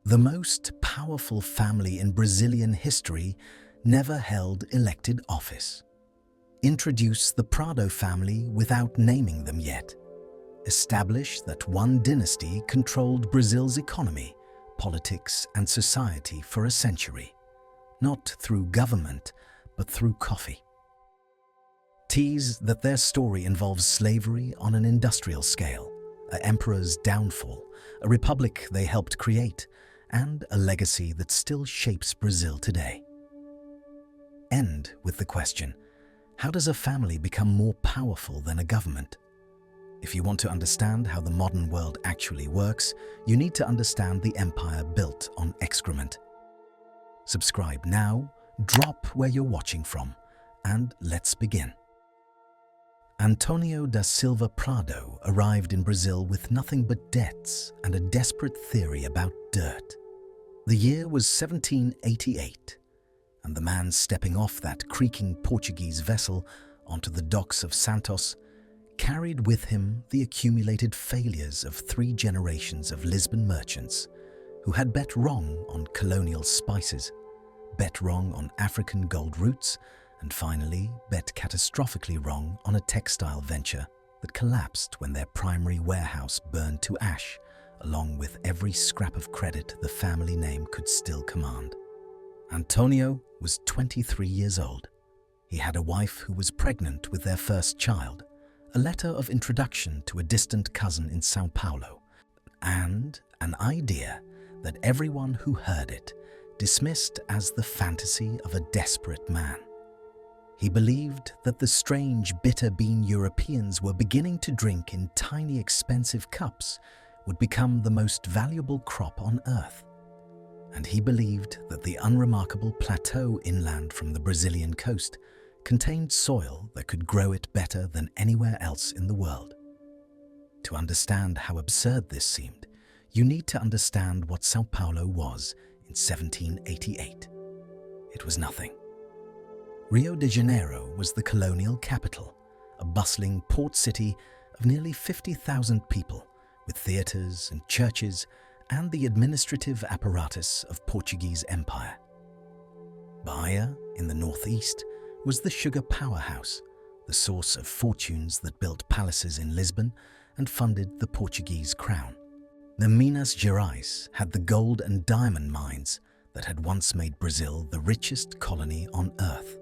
The most powerful family in Brazilian history never held elected office. Introduce the Prado family without naming them yet. Establish that one dynasty controlled Brazil's economy, politics, and society for a century, not through government, but through coffee. Tease that their story involves slavery on an industrial scale, an emperor's downfall, a republic they helped create, and a legacy that still shapes Brazil today. End with the question, how does a family become more powerful than a government? If you want to understand how the modern world actually works, you need to understand the empire built on excrement. Subscribe now, drop where you're watching from, and let's begin. Antonio da Silva Prado arrived in Brazil with nothing but debts and a desperate theory about dirt. The year was 1788, and the man stepping off that creaking Portuguese vessel onto the docks of Santos carried with him the accumulated failures of 3 generations of Lisbon merchants who had bet wrong on colonial spices, bet wrong on African gold roots, and finally bet catastrophically wrong on a textile venture that collapsed when their primary warehouse burned to ash, along with every scrap of credit the family name could still command. Antonio was 23 years old. He had a wife who was pregnant with their first child, a letter of introduction to a distant cousin in São Paulo, and an idea that everyone who heard it dismissed as the fantasy of a desperate man. He believed that the strange bitter bean Europeans were beginning to drink in tiny expensive cups would become the most valuable crop on earth. And he believed that the unremarkable plateau inland from the Brazilian coast contained soil that could grow it better than anywhere else in the world. To understand how absurd this seemed, you need to understand what São Paulo was in 1788. It was nothing. Rio de Janeiro was the colonial capital, a bustling port city of nearly 50,000 people, with theatres and churches and the administrative apparatus of Portuguese Empire. Bahia, in the northeast, was the sugar powerhouse, the source of fortunes that built palaces in Lisbon and funded the Portuguese crown. The Minas Gerais had the gold and diamond mines that had once made Brazil the richest colony on earth.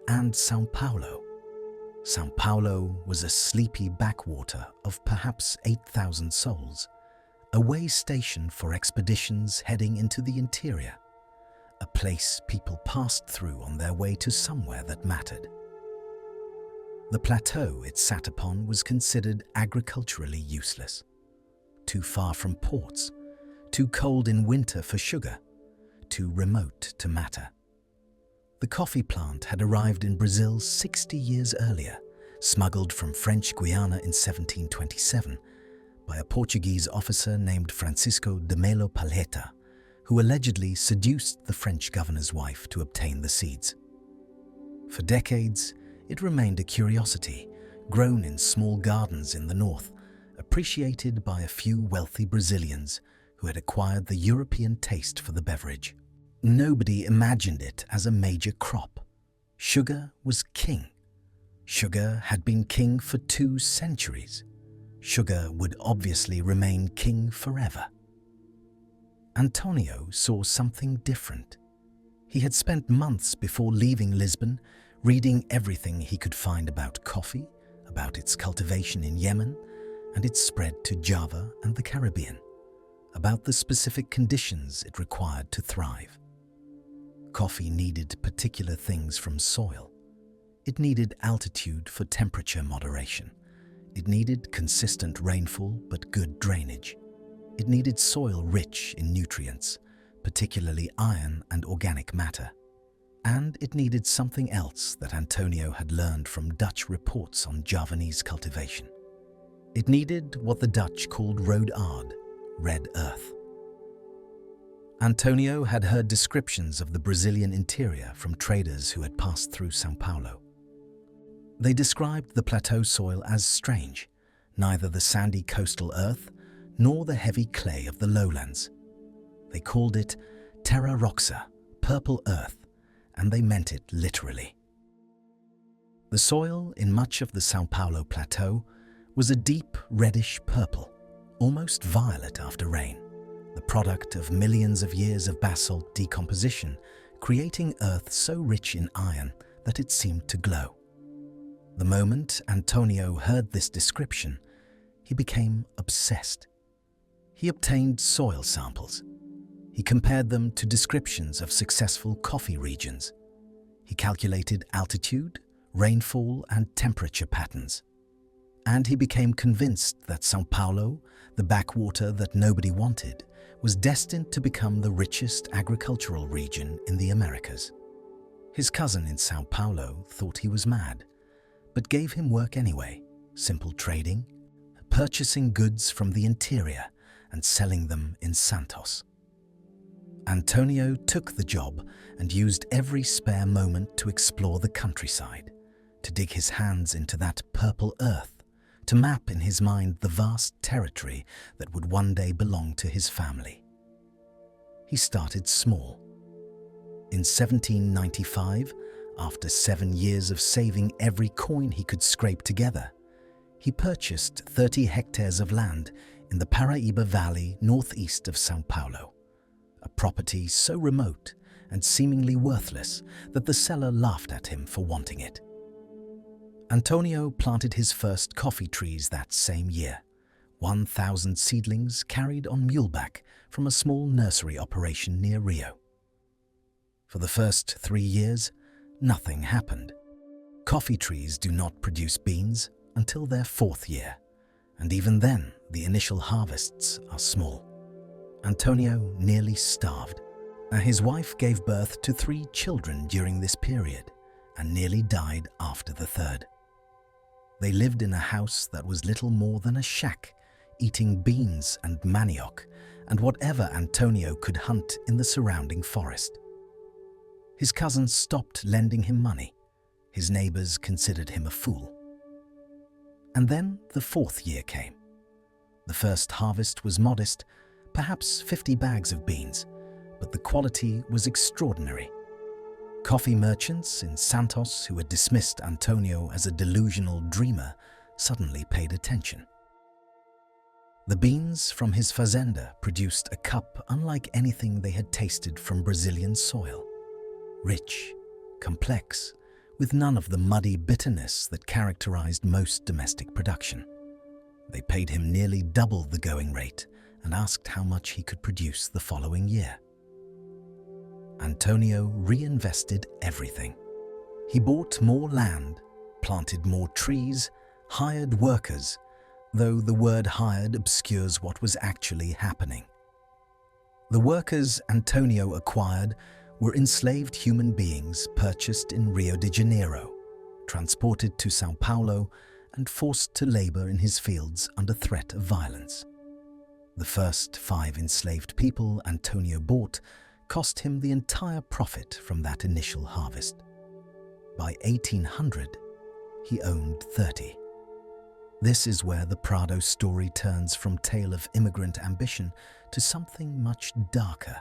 And São Paulo. São Paulo was a sleepy backwater of perhaps 8,000 souls, a way station for expeditions heading into the interior, a place people passed through on their way to somewhere that mattered. The plateau it sat upon was considered agriculturally useless, too far from ports, too cold in winter for sugar, too remote to matter. The coffee plant had arrived in Brazil 60 years earlier, smuggled from French Guiana in 1727 by a Portuguese officer named Francisco de Melo Palheta, who allegedly seduced the French governor's wife to obtain the seeds. For decades, it remained a curiosity, grown in small gardens in the north, appreciated by a few wealthy Brazilians who had acquired the European taste for the beverage. Nobody imagined it as a major crop. Sugar was king. Sugar had been king for 2 centuries. Sugar would obviously remain king forever. Antonio saw something different. He had spent months before leaving Lisbon reading everything he could find about coffee, about its cultivation in Yemen, and its spread to Java and the Caribbean, about the specific conditions it required to thrive. Coffee needed particular things from soil. It needed altitude for temperature moderation. It needed consistent rainfall but good drainage. It needed soil rich in nutrients, particularly iron and organic matter. And it needed something else that Antonio had learned from Dutch reports on Javanese cultivation. It needed what the Dutch called rode aarde, red earth. Antonio had heard descriptions of the Brazilian interior from traders who had passed through São Paulo. They described the plateau soil as strange, neither the sandy coastal earth nor the heavy clay of the lowlands. They called it Terra Roxa, purple earth, and they meant it literally. The soil in much of the São Paulo plateau was a deep reddish purple, almost violet after rain, the product of millions of years of basalt decomposition, creating earth so rich in iron that it seemed to glow. The moment Antonio heard this description, he became obsessed. He obtained soil samples. He compared them to descriptions of successful coffee regions. He calculated altitude, rainfall, and temperature patterns. And he became convinced that São Paulo, the backwater that nobody wanted, was destined to become the richest agricultural region in the Americas. His cousin in São Paulo thought he was mad, but gave him work anyway, simple trading, purchasing goods from the interior and selling them in Santos. Antonio took the job and used every spare moment to explore the countryside, to dig his hands into that purple earth, to map in his mind the vast territory that would one day belong to his family. He started small. In 1795, after 7 years of saving every coin he could scrape together, he purchased 30 hectares of land in the Paraíba Valley northeast of São Paulo, a property so remote and seemingly worthless that the seller laughed at him for wanting it. Antonio planted his first coffee trees that same year, 1,000 seedlings carried on muleback from a small nursery operation near Rio. For the first 3 years, nothing happened. Coffee trees do not produce beans until their 4th year, and even then the initial harvests are small. Antonio nearly starved. His wife gave birth to 3 children during this period and nearly died after the 3rd. They lived in a house that was little more than a shack, eating beans and manioc and whatever Antonio could hunt in the surrounding forest. His cousins stopped lending him money. His neighbors considered him a fool. And then the 4th year came. The first harvest was modest, perhaps 50 bags of beans, but the quality was extraordinary. Coffee merchants in Santos who had dismissed Antonio as a delusional dreamer suddenly paid attention. The beans from his fazenda produced a cup unlike anything they had tasted from Brazilian soil. Rich, complex, with none of the muddy bitterness that characterized most domestic production. They paid him nearly double the going rate and asked how much he could produce the following year. Antonio reinvested everything. He bought more land, planted more trees, hired workers, though the word hired obscures what was actually happening. The workers Antonio acquired were enslaved human beings purchased in Rio de Janeiro, transported to São Paulo, and forced to labor in his fields under threat of violence. The first 5 enslaved people Antonio bought cost him the entire profit from that initial harvest. By 1800, he owned 30. This is where the Prado story turns from tale of immigrant ambition to something much darker,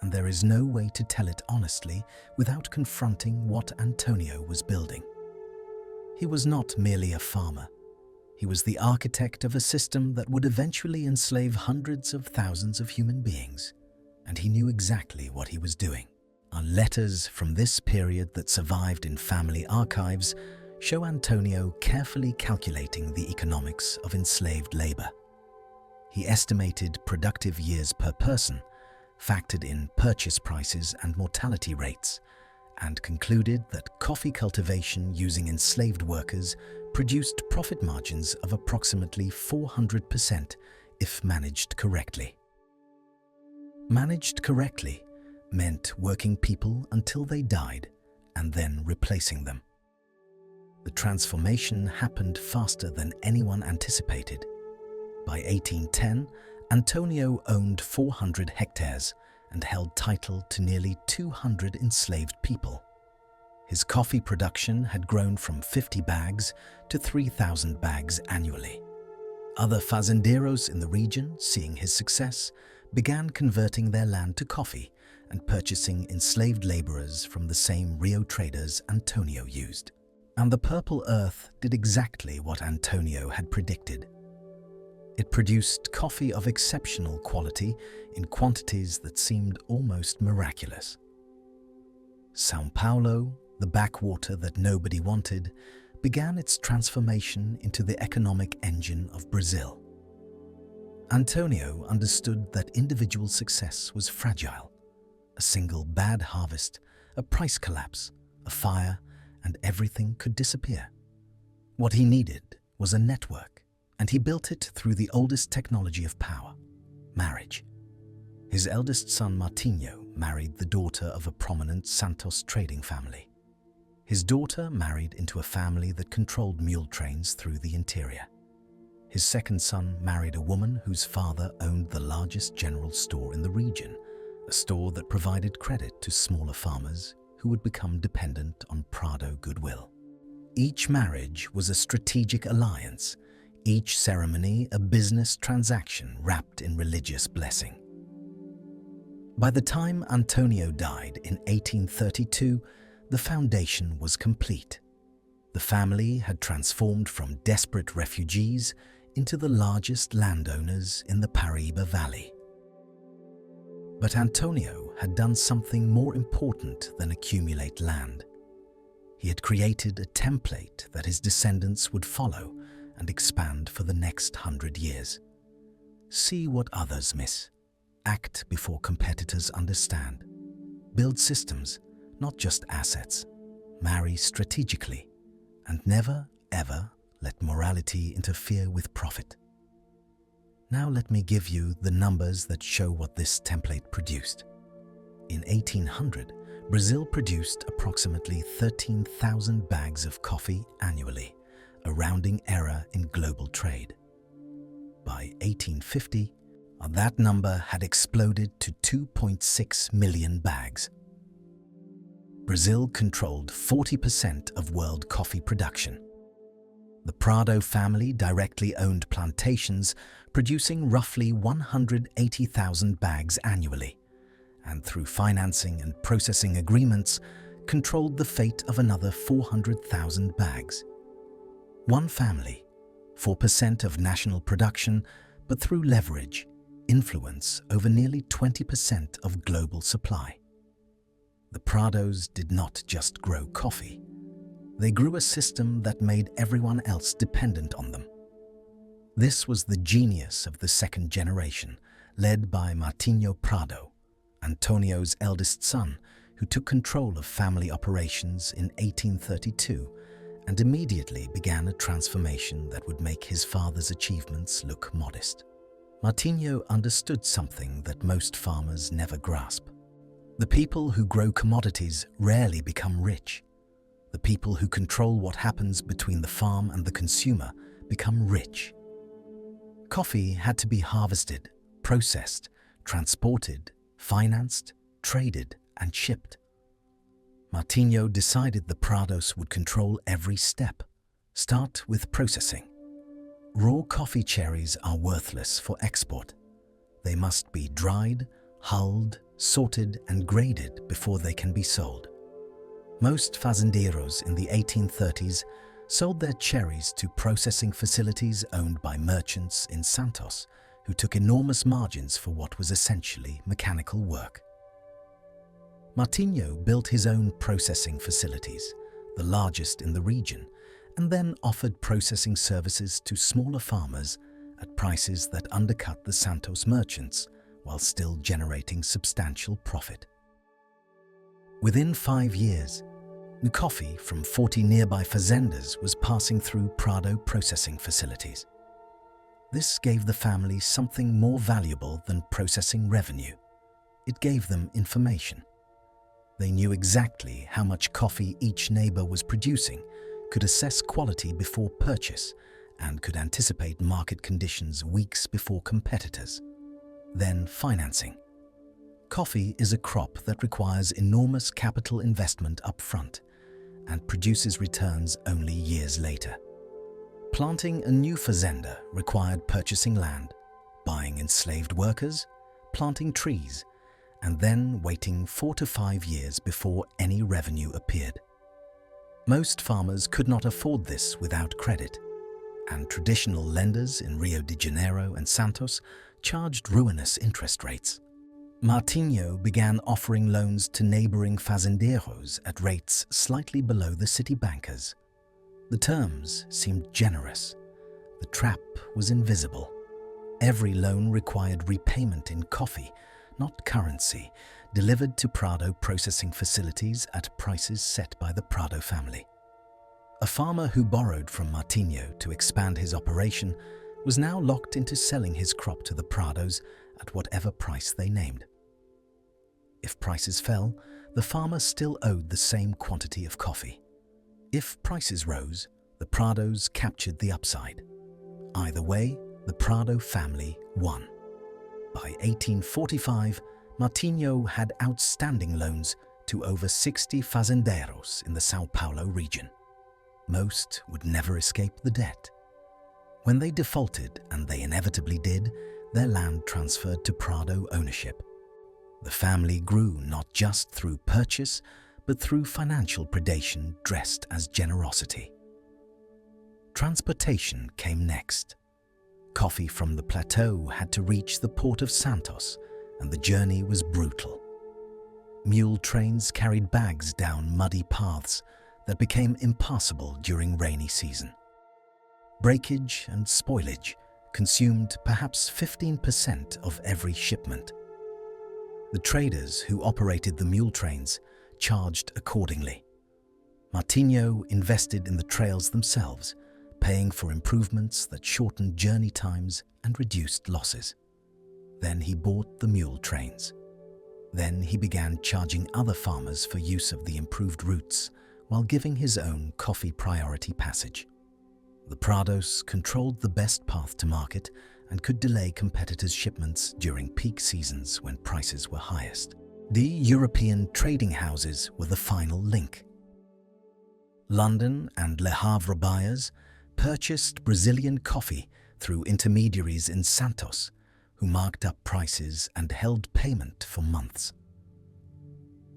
and there is no way to tell it honestly without confronting what Antonio was building. He was not merely a farmer. He was the architect of a system that would eventually enslave hundreds of thousands of human beings, and he knew exactly what he was doing. Our letters from this period that survived in family archives show Antonio carefully calculating the economics of enslaved labor. He estimated productive years per person, factored in purchase prices and mortality rates, and concluded that coffee cultivation using enslaved workers produced profit margins of approximately 400% if managed correctly. Managed correctly meant working people until they died and then replacing them. The transformation happened faster than anyone anticipated. By 1810, Antonio owned 400 hectares and held title to nearly 200 enslaved people. His coffee production had grown from 50 bags to 3,000 bags annually. Other fazenderos in the region, seeing his success, began converting their land to coffee and purchasing enslaved laborers from the same Rio traders Antonio used. And the Purple Earth did exactly what Antonio had predicted. It produced coffee of exceptional quality in quantities that seemed almost miraculous. São Paulo, the backwater that nobody wanted, began its transformation into the economic engine of Brazil. Antonio understood that individual success was fragile. A single bad harvest, a price collapse, a fire, and everything could disappear. What he needed was a network, and he built it through the oldest technology of power, marriage. His eldest son Martinho married the daughter of a prominent Santos trading family. His daughter married into a family that controlled mule trains through the interior. His second son married a woman whose father owned the largest general store in the region, a store that provided credit to smaller farmers who would become dependent on Prado goodwill. Each marriage was a strategic alliance, each ceremony a business transaction wrapped in religious blessing. By the time Antonio died in 1832, the foundation was complete. The family had transformed from desperate refugees into the largest landowners in the Paraíba Valley. But Antonio had done something more important than accumulate land. He had created a template that his descendants would follow and expand for the next 100 years. See what others miss. Act before competitors understand. Build systems, not just assets. Marry strategically. And never, ever let morality interfere with profit. Now let me give you the numbers that show what this template produced. In 1800, Brazil produced approximately 13,000 bags of coffee annually, a rounding error in global trade. By 1850, that number had exploded to 2.6 million bags. Brazil controlled 40% of world coffee production. The Prado family directly owned plantations producing roughly 180,000 bags annually, and through financing and processing agreements, controlled the fate of another 400,000 bags. One family, 4% of national production, but through leverage, influence over nearly 20% of global supply. The Prados did not just grow coffee. They grew a system that made everyone else dependent on them. This was the genius of the second generation, led by Martinho Prado, Antonio's eldest son, who took control of family operations in 1832 and immediately began a transformation that would make his father's achievements look modest. Martinho understood something that most farmers never grasp. The people who grow commodities rarely become rich. The people who control what happens between the farm and the consumer become rich. Coffee had to be harvested, processed, transported, financed, traded, and shipped. Martinho decided the Prados would control every step. Start with processing. Raw coffee cherries are worthless for export. They must be dried, hulled, sorted, and graded before they can be sold. Most fazendeiros in the 1830s sold their cherries to processing facilities owned by merchants in Santos, who took enormous margins for what was essentially mechanical work. Martinho built his own processing facilities, the largest in the region, and then offered processing services to smaller farmers at prices that undercut the Santos merchants while still generating substantial profit. Within 5 years, coffee from 40 nearby fazendas was passing through Prado processing facilities. This gave the family something more valuable than processing revenue. It gave them information. They knew exactly how much coffee each neighbor was producing, could assess quality before purchase, and could anticipate market conditions weeks before competitors. Then financing. Coffee is a crop that requires enormous capital investment up front and produces returns only years later. Planting a new fazenda required purchasing land, buying enslaved workers, planting trees, and then waiting 4 to 5 years before any revenue appeared. Most farmers could not afford this without credit, and traditional lenders in Rio de Janeiro and Santos charged ruinous interest rates. Martinho began offering loans to neighboring fazendeiros at rates slightly below the city bankers. The terms seemed generous. The trap was invisible. Every loan required repayment in coffee, not currency, delivered to Prado processing facilities at prices set by the Prado family. A farmer who borrowed from Martinho to expand his operation was now locked into selling his crop to the Prados at whatever price they named. If prices fell, the farmer still owed the same quantity of coffee. If prices rose, the Prados captured the upside. Either way, the Prado family won. By 1845, Martinho had outstanding loans to over 60 fazendeiros in the São Paulo region. Most would never escape the debt. When they defaulted, and they inevitably did, their land transferred to Prado ownership. The family grew not just through purchase, but through financial predation dressed as generosity. Transportation came next. Coffee from the plateau had to reach the port of Santos, and the journey was brutal. Mule trains carried bags down muddy paths that became impassable during rainy season. Breakage and spoilage consumed perhaps 15% of every shipment. The traders who operated the mule trains charged accordingly. Martinho invested in the trails themselves, paying for improvements that shortened journey times and reduced losses. Then he bought the mule trains. Then he began charging other farmers for use of the improved routes while giving his own coffee priority passage. The Prados controlled the best path to market and could delay competitors' shipments during peak seasons when prices were highest. The European trading houses were the final link. London and Le Havre buyers purchased Brazilian coffee through intermediaries in Santos, who marked up prices and held payment for months.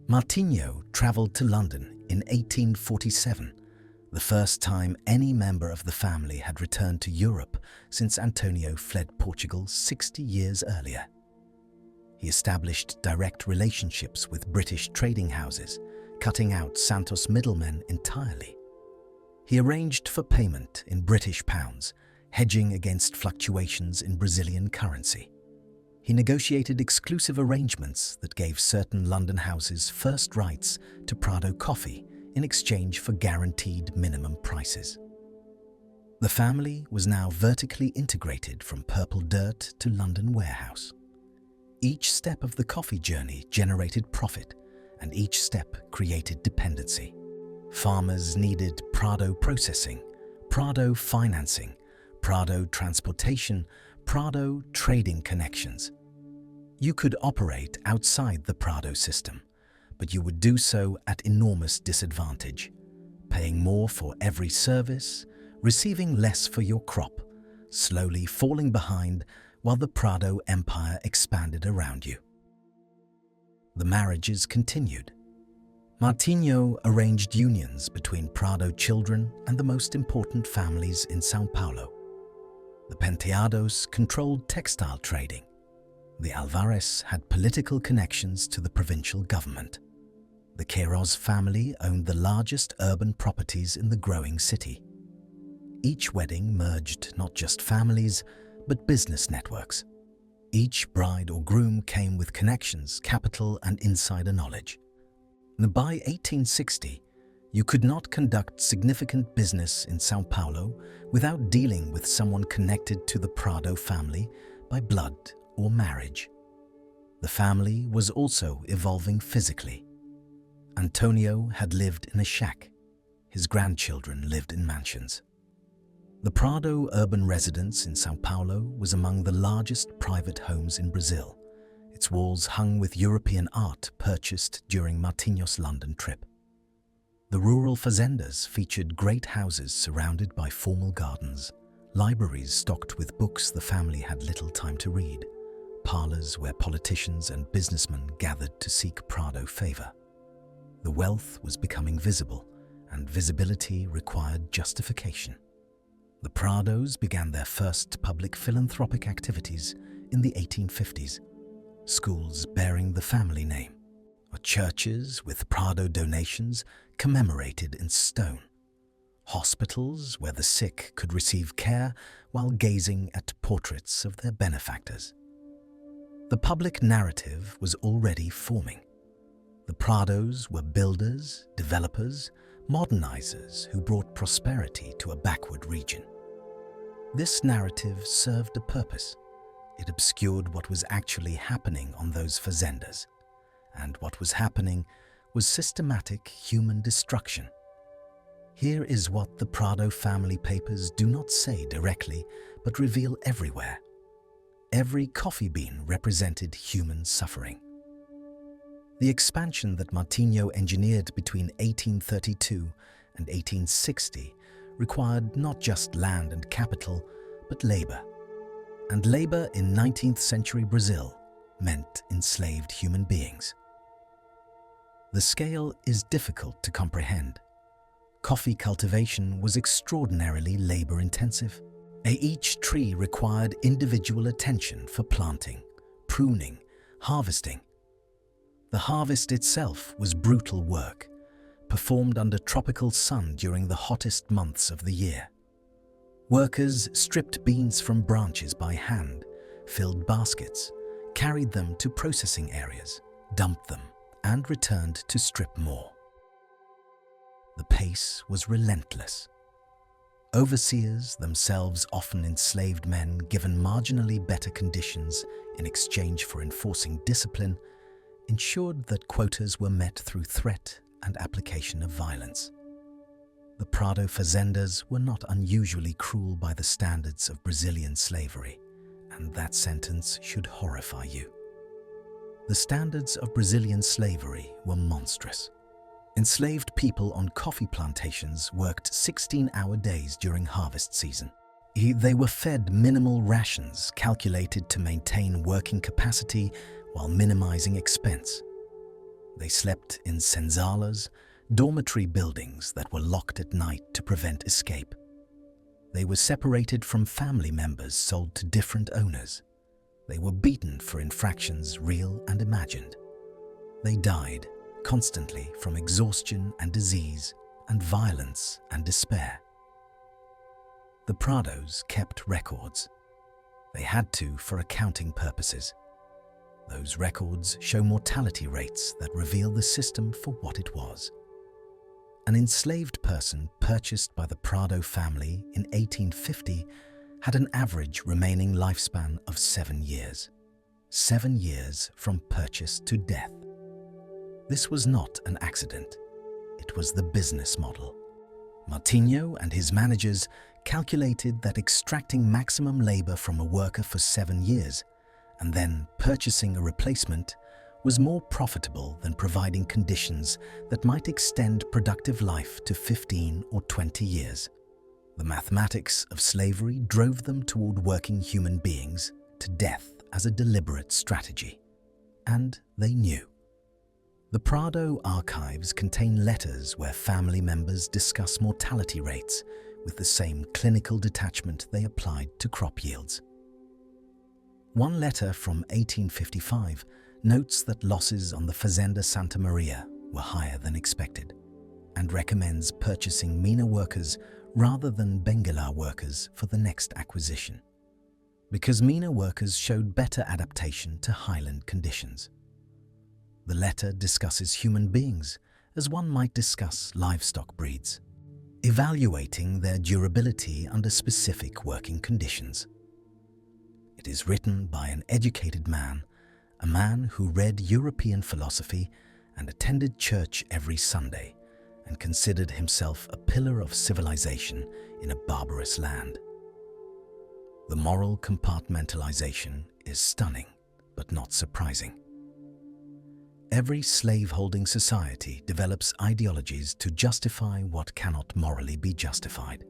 Martinho travelled to London in 1847, the first time any member of the family had returned to Europe since Antonio fled Portugal 60 years earlier. He established direct relationships with British trading houses, cutting out Santos middlemen entirely. He arranged for payment in British pounds, hedging against fluctuations in Brazilian currency. He negotiated exclusive arrangements that gave certain London houses first rights to Prado coffee in exchange for guaranteed minimum prices. The family was now vertically integrated from purple dirt to London warehouse. Each step of the coffee journey generated profit, and each step created dependency. Farmers needed Prado processing, Prado financing, Prado transportation, Prado trading connections. You could operate outside the Prado system, but you would do so at enormous disadvantage, paying more for every service, receiving less for your crop, slowly falling behind while the Prado empire expanded around you. The marriages continued. Martinho arranged unions between Prado children and the most important families in São Paulo. The Penteados controlled textile trading. The Alvarez had political connections to the provincial government. The Queiroz family owned the largest urban properties in the growing city. Each wedding merged not just families, but business networks. Each bride or groom came with connections, capital, and insider knowledge. And by 1860, you could not conduct significant business in São Paulo without dealing with someone connected to the Prado family by blood or marriage. The family was also evolving physically. Antonio had lived in a shack. His grandchildren lived in mansions. The Prado urban residence in São Paulo was among the largest private homes in Brazil, its walls hung with European art purchased during Martinho's London trip. The rural fazendas featured great houses surrounded by formal gardens, libraries stocked with books the family had little time to read, parlors where politicians and businessmen gathered to seek Prado favor. The wealth was becoming visible, and visibility required justification. The Prados began their first public philanthropic activities in the 1850s. Schools bearing the family name, or churches with Prado donations commemorated in stone. Hospitals where the sick could receive care while gazing at portraits of their benefactors. The public narrative was already forming. The Prados were builders, developers, modernizers who brought prosperity to a backward region. This narrative served a purpose. It obscured what was actually happening on those fazendas, and what was happening was systematic human destruction. Here is what the Prado family papers do not say directly, but reveal everywhere. Every coffee bean represented human suffering. The expansion that Martinho engineered between 1832 and 1860 required not just land and capital, but labor. And labor in 19th century Brazil meant enslaved human beings. The scale is difficult to comprehend. Coffee cultivation was extraordinarily labor-intensive. Each tree required individual attention for planting, pruning, harvesting. The harvest itself was brutal work, performed under tropical sun during the hottest months of the year. Workers stripped beans from branches by hand, filled baskets, carried them to processing areas, dumped them, and returned to strip more. The pace was relentless. Overseers, themselves often enslaved men given marginally better conditions in exchange for enforcing discipline, ensured that quotas were met through threat and application of violence. The Prado fazendas were not unusually cruel by the standards of Brazilian slavery, and that sentence should horrify you. The standards of Brazilian slavery were monstrous. Enslaved people on coffee plantations worked 16-hour days during harvest season. They were fed minimal rations calculated to maintain working capacity while minimizing expense. They slept in senzalas, dormitory buildings that were locked at night to prevent escape. They were separated from family members sold to different owners. They were beaten for infractions real and imagined. They died constantly from exhaustion and disease and violence and despair. The Prados kept records. They had to for accounting purposes. Those records show mortality rates that reveal the system for what it was. An enslaved person purchased by the Prado family in 1850 had an average remaining lifespan of 7 years. 7 years from purchase to death. This was not an accident. It was the business model. Martinho and his managers calculated that extracting maximum labor from a worker for 7 years and then purchasing a replacement was more profitable than providing conditions that might extend productive life to 15 or 20 years. The mathematics of slavery drove them toward working human beings to death as a deliberate strategy. And they knew. The Prado archives contain letters where family members discuss mortality rates with the same clinical detachment they applied to crop yields. One letter from 1855 notes that losses on the Fazenda Santa Maria were higher than expected and recommends purchasing Mina workers rather than Benguela workers for the next acquisition, because Mina workers showed better adaptation to highland conditions. The letter discusses human beings as one might discuss livestock breeds, evaluating their durability under specific working conditions. It is written by an educated man, a man who read European philosophy and attended church every Sunday and considered himself a pillar of civilization in a barbarous land. The moral compartmentalization is stunning, but not surprising. Every slave-holding society develops ideologies to justify what cannot morally be justified.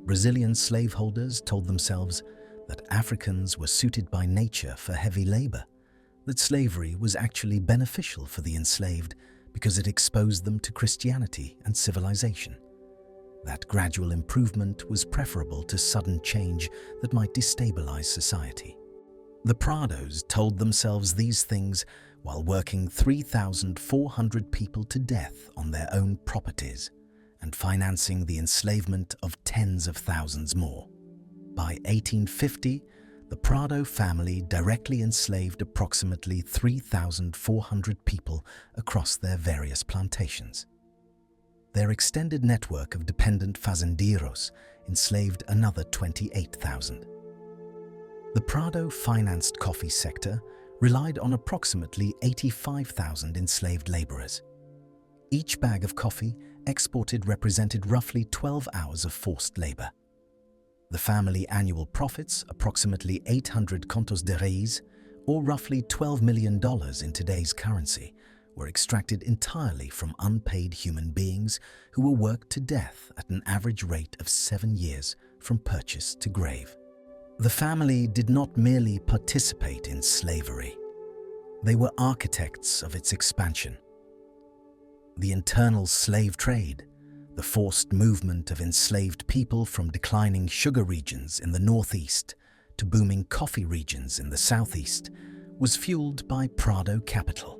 Brazilian slaveholders told themselves that Africans were suited by nature for heavy labor, that slavery was actually beneficial for the enslaved because it exposed them to Christianity and civilization. That gradual improvement was preferable to sudden change that might destabilize society. The Prados told themselves these things while working 3,400 people to death on their own properties and financing the enslavement of tens of thousands more. By 1850, the Prado family directly enslaved approximately 3,400 people across their various plantations. Their extended network of dependent fazendeiros enslaved another 28,000. The Prado-financed coffee sector relied on approximately 85,000 enslaved laborers. Each bag of coffee exported represented roughly 12 hours of forced labor. The family annual profits, approximately 800 contos de reis, or roughly $12 million in today's currency, were extracted entirely from unpaid human beings who were worked to death at an average rate of 7 years from purchase to grave. The family did not merely participate in slavery. They were architects of its expansion. The internal slave trade, the forced movement of enslaved people from declining sugar regions in the northeast to booming coffee regions in the southeast, was fueled by Prado capital.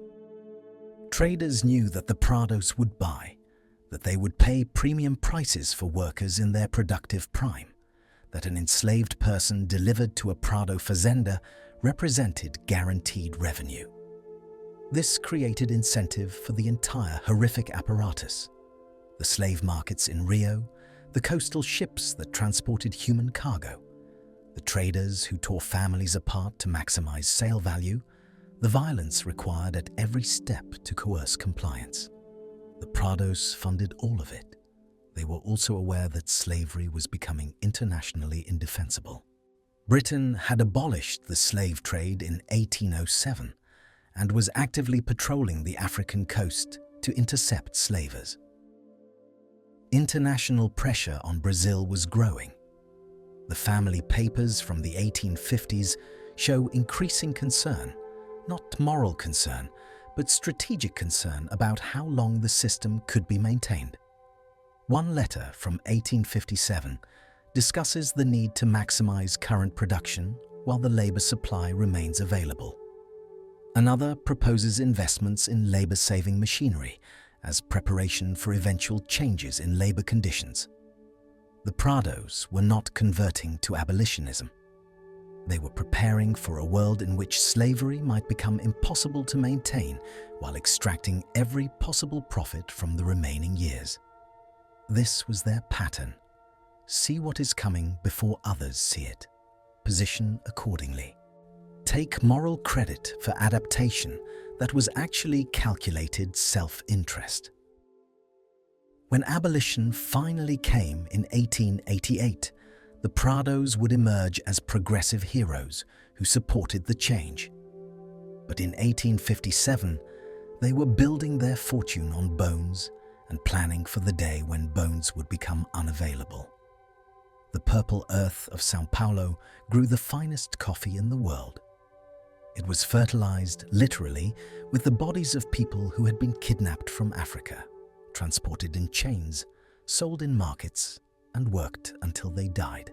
Traders knew that the Prados would buy, that they would pay premium prices for workers in their productive prime, that an enslaved person delivered to a Prado fazenda represented guaranteed revenue. This created incentive for the entire horrific apparatus: the slave markets in Rio, the coastal ships that transported human cargo, the traders who tore families apart to maximize sale value, the violence required at every step to coerce compliance. The Prados funded all of it. They were also aware that slavery was becoming internationally indefensible. Britain had abolished the slave trade in 1807 and was actively patrolling the African coast to intercept slavers. International pressure on Brazil was growing. The family papers from the 1850s show increasing concern, not moral concern, but strategic concern about how long the system could be maintained. One letter from 1857 discusses the need to maximize current production while the labor supply remains available. Another proposes investments in labor-saving machinery as preparation for eventual changes in labor conditions. The Prados were not converting to abolitionism. They were preparing for a world in which slavery might become impossible to maintain while extracting every possible profit from the remaining years. This was their pattern. See what is coming before others see it. Position accordingly. Take moral credit for adaptation that was actually calculated self-interest. When abolition finally came in 1888, the Prados would emerge as progressive heroes who supported the change. But in 1857, they were building their fortune on bones and planning for the day when bones would become unavailable. The purple earth of São Paulo grew the finest coffee in the world. It was fertilized, literally, with the bodies of people who had been kidnapped from Africa, transported in chains, sold in markets, and worked until they died.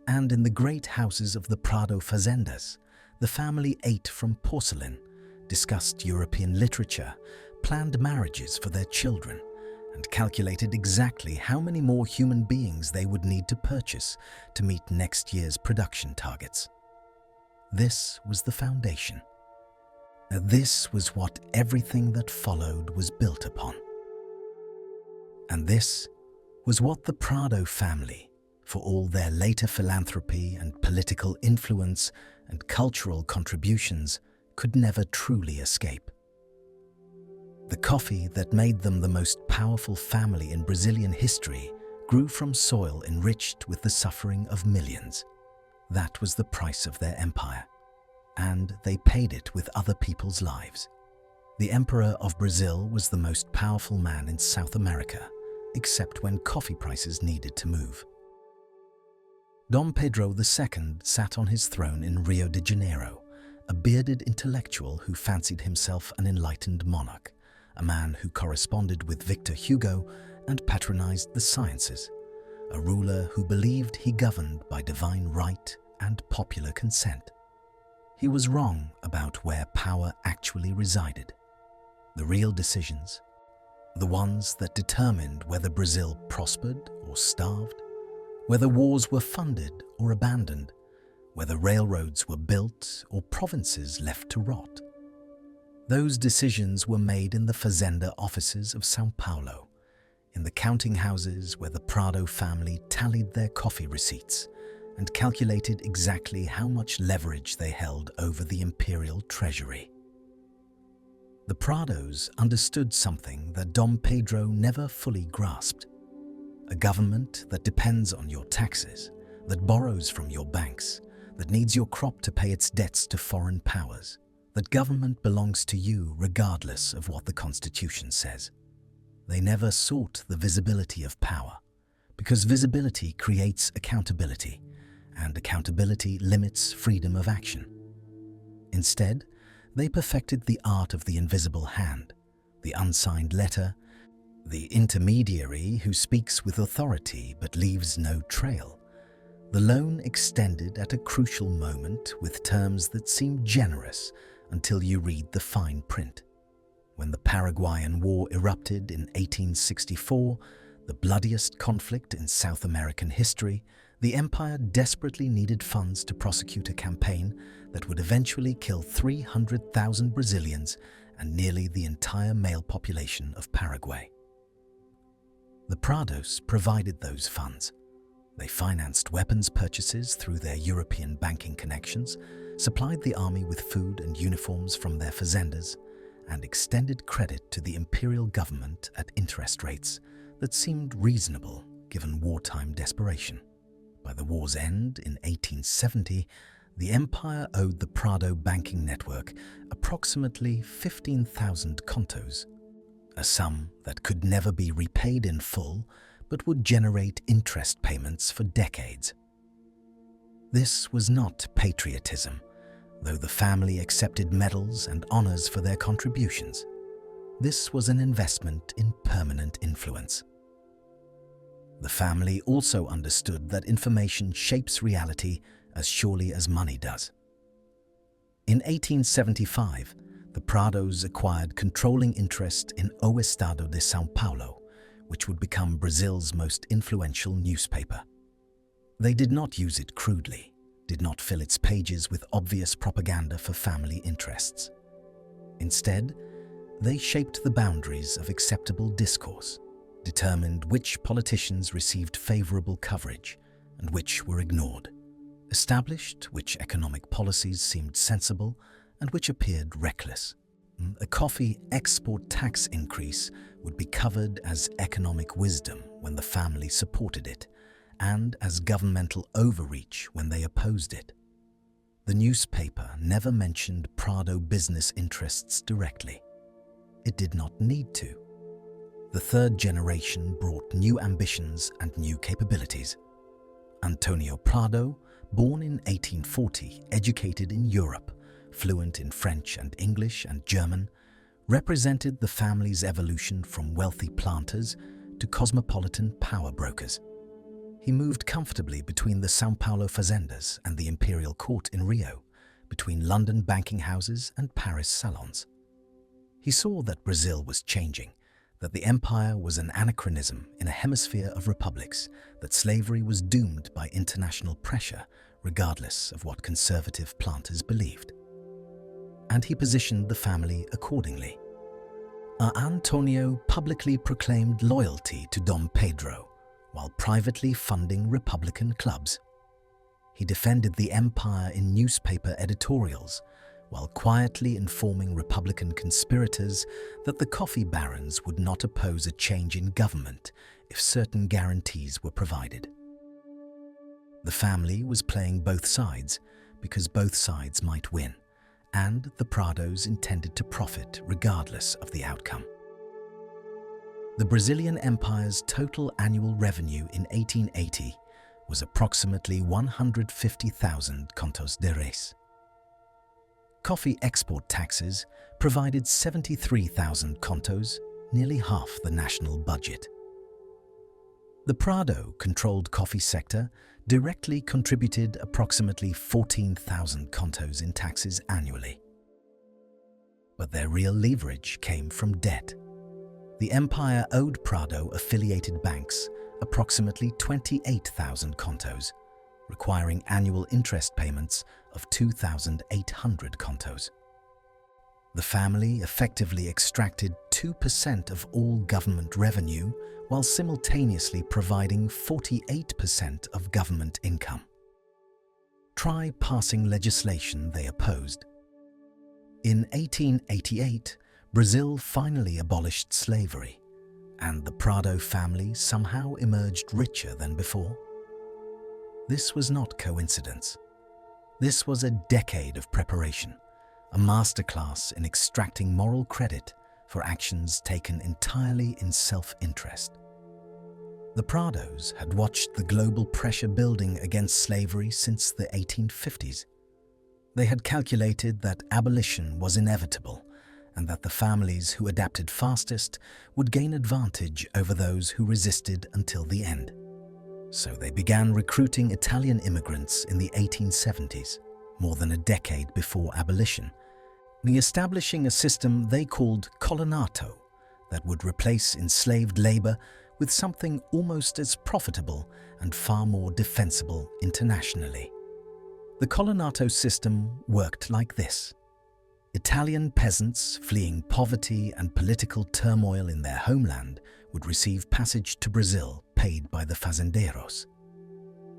And in the great houses of the Prado fazendas, the family ate from porcelain, discussed European literature, planned marriages for their children, and calculated exactly how many more human beings they would need to purchase to meet next year's production targets. This was the foundation. This was what everything that followed was built upon. And this was what the Prado family, for all their later philanthropy and political influence and cultural contributions, could never truly escape. The coffee that made them the most powerful family in Brazilian history grew from soil enriched with the suffering of millions. That was the price of their empire, and they paid it with other people's lives. The Emperor of Brazil was the most powerful man in South America, except when coffee prices needed to move. Dom Pedro II sat on his throne in Rio de Janeiro, a bearded intellectual who fancied himself an enlightened monarch, a man who corresponded with Victor Hugo and patronized the sciences, a ruler who believed he governed by divine right and popular consent. He was wrong about where power actually resided. The real decisions, the ones that determined whether Brazil prospered or starved, whether wars were funded or abandoned, whether railroads were built or provinces left to rot. Those decisions were made in the fazenda offices of São Paulo, in the counting houses where the Prado family tallied their coffee receipts and calculated exactly how much leverage they held over the imperial treasury. The Prados understood something that Dom Pedro never fully grasped. A government that depends on your taxes, that borrows from your banks, that needs your crop to pay its debts to foreign powers. That government belongs to you regardless of what the Constitution says. They never sought the visibility of power, because visibility creates accountability, and accountability limits freedom of action. Instead, they perfected the art of the invisible hand, the unsigned letter, the intermediary who speaks with authority but leaves no trail, the loan extended at a crucial moment with terms that seem generous until you read the fine print. When the Paraguayan War erupted in 1864, the bloodiest conflict in South American history, the empire desperately needed funds to prosecute a campaign that would eventually kill 300,000 Brazilians and nearly the entire male population of Paraguay. The Prados provided those funds. They financed weapons purchases through their European banking connections, supplied the army with food and uniforms from their fazendas, and extended credit to the imperial government at interest rates that seemed reasonable given wartime desperation. By the war's end in 1870, the empire owed the Prado banking network approximately 15,000 contos, a sum that could never be repaid in full but would generate interest payments for decades. This was not patriotism, though the family accepted medals and honors for their contributions. This was an investment in permanent influence. The family also understood that information shapes reality as surely as money does. In 1875, the Prados acquired controlling interest in O Estado de São Paulo, which would become Brazil's most influential newspaper. They did not use it crudely, did not fill its pages with obvious propaganda for family interests. Instead, they shaped the boundaries of acceptable discourse, determined which politicians received favorable coverage and which were ignored, established which economic policies seemed sensible and which appeared reckless. A coffee export tax increase would be covered as economic wisdom when the family supported it, and as governmental overreach when they opposed it. The newspaper never mentioned Prado business interests directly. It did not need to. The third generation brought new ambitions and new capabilities. Antonio Prado, born in 1840, educated in Europe, fluent in French and English and German, represented the family's evolution from wealthy planters to cosmopolitan power brokers. He moved comfortably between the São Paulo fazendas and the imperial court in Rio, between London banking houses and Paris salons. He saw that Brazil was changing, that the empire was an anachronism in a hemisphere of republics, that slavery was doomed by international pressure, regardless of what conservative planters believed. And he positioned the family accordingly. Antonio publicly proclaimed loyalty to Dom Pedro, while privately funding Republican clubs. He defended the empire in newspaper editorials, while quietly informing Republican conspirators that the coffee barons would not oppose a change in government if certain guarantees were provided. The family was playing both sides because both sides might win, and the Prados intended to profit regardless of the outcome. The Brazilian Empire's total annual revenue in 1880 was approximately 150,000 contos de reis. Coffee export taxes provided 73,000 contos, nearly half the national budget. The Prado-controlled coffee sector directly contributed approximately 14,000 contos in taxes annually. But their real leverage came from debt. The empire owed Prado-affiliated banks approximately 28,000 contos, requiring annual interest payments of 2,800 contos. The family effectively extracted 2% of all government revenue while simultaneously providing 48% of government income. Try passing legislation they opposed. In 1888, Brazil finally abolished slavery, and the Prado family somehow emerged richer than before. This was not coincidence. This was a decade of preparation, a masterclass in extracting moral credit for actions taken entirely in self-interest. The Prados had watched the global pressure building against slavery since the 1850s. They had calculated that abolition was inevitable and that the families who adapted fastest would gain advantage over those who resisted until the end. So they began recruiting Italian immigrants in the 1870s, more than a decade before abolition, establishing a system they called collonato that would replace enslaved labor with something almost as profitable and far more defensible internationally. The collonato system worked like this. Italian peasants fleeing poverty and political turmoil in their homeland would receive passage to Brazil paid by the fazenderos.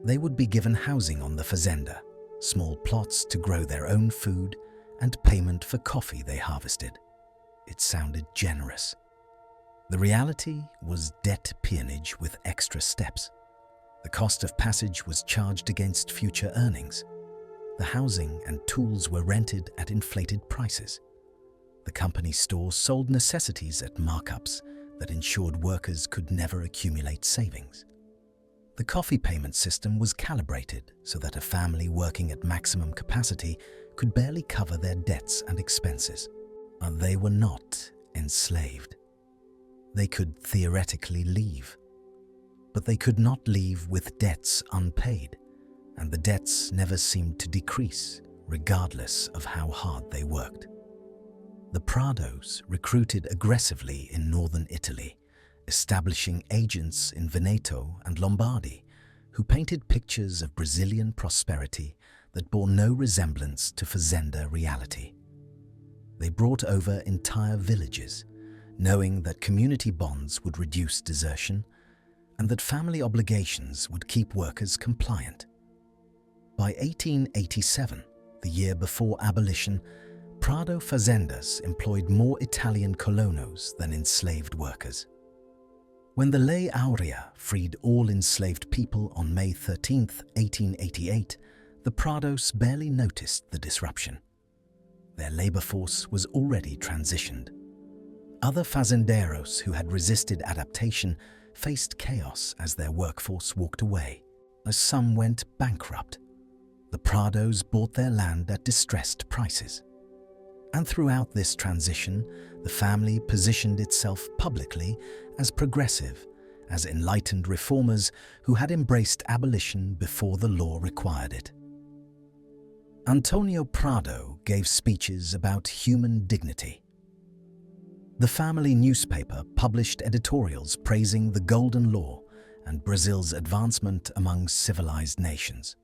They would be given housing on the fazenda, small plots to grow their own food, and payment for coffee they harvested. It sounded generous. The reality was debt peonage with extra steps. The cost of passage was charged against future earnings. The housing and tools were rented at inflated prices. The company store sold necessities at markups that ensured workers could never accumulate savings. The coffee payment system was calibrated so that a family working at maximum capacity could barely cover their debts and expenses. And they were not enslaved. They could theoretically leave, but they could not leave with debts unpaid, and the debts never seemed to decrease, regardless of how hard they worked. The Prados recruited aggressively in northern Italy, establishing agents in Veneto and Lombardy who painted pictures of Brazilian prosperity that bore no resemblance to fazenda reality. They brought over entire villages, knowing that community bonds would reduce desertion and that family obligations would keep workers compliant. By 1887, the year before abolition, Prado fazendas employed more Italian colonos than enslaved workers. When the Lei Aurea freed all enslaved people on May 13, 1888, the Prados barely noticed the disruption. Their labor force was already transitioned. Other fazenderos who had resisted adaptation faced chaos as their workforce walked away, as some went bankrupt. The Prados bought their land at distressed prices. And throughout this transition, the family positioned itself publicly as progressive, as enlightened reformers who had embraced abolition before the law required it. Antonio Prado gave speeches about human dignity. The family newspaper published editorials praising the Golden Law and Brazil's advancement among civilized nations.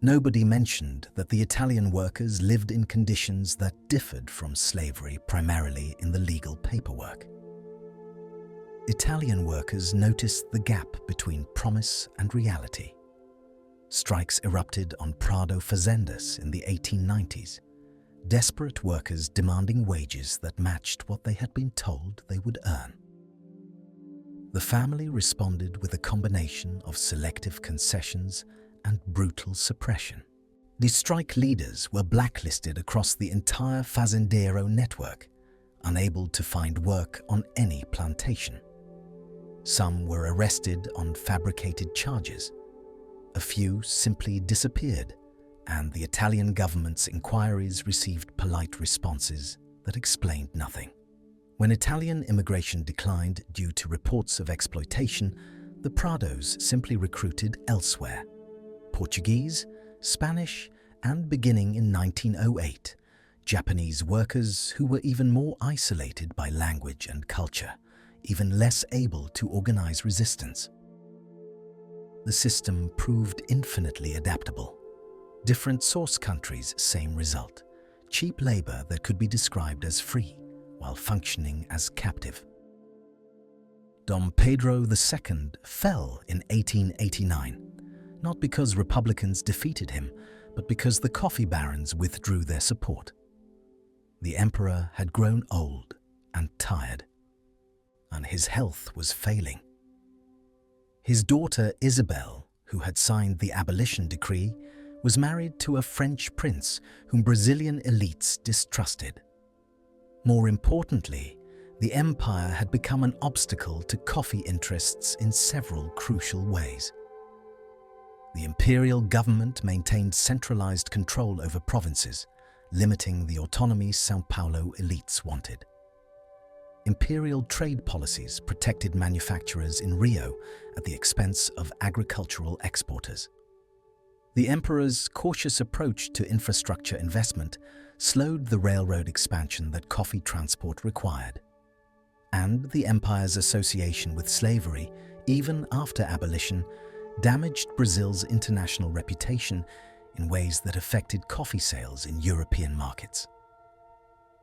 Nobody mentioned that the Italian workers lived in conditions that differed from slavery primarily in the legal paperwork. Italian workers noticed the gap between promise and reality. Strikes erupted on Prado fazendas in the 1890s, desperate workers demanding wages that matched what they had been told they would earn. The family responded with a combination of selective concessions and brutal suppression. The strike leaders were blacklisted across the entire fazendero network, unable to find work on any plantation. Some were arrested on fabricated charges. A few simply disappeared, and the Italian government's inquiries received polite responses that explained nothing. When Italian immigration declined due to reports of exploitation, the Prados simply recruited elsewhere. Portuguese, Spanish, and beginning in 1908, Japanese workers who were even more isolated by language and culture, even less able to organize resistance. The system proved infinitely adaptable. Different source countries, same result. Cheap labor that could be described as free, while functioning as captive. Dom Pedro II fell in 1889, not because Republicans defeated him, but because the coffee barons withdrew their support. The emperor had grown old and tired, and his health was failing. His daughter Isabel, who had signed the abolition decree, was married to a French prince whom Brazilian elites distrusted. More importantly, the empire had become an obstacle to coffee interests in several crucial ways. The imperial government maintained centralized control over provinces, limiting the autonomy São Paulo elites wanted. Imperial trade policies protected manufacturers in Rio at the expense of agricultural exporters. The emperor's cautious approach to infrastructure investment slowed the railroad expansion that coffee transport required. And the empire's association with slavery, even after abolition, damaged Brazil's international reputation in ways that affected coffee sales in European markets.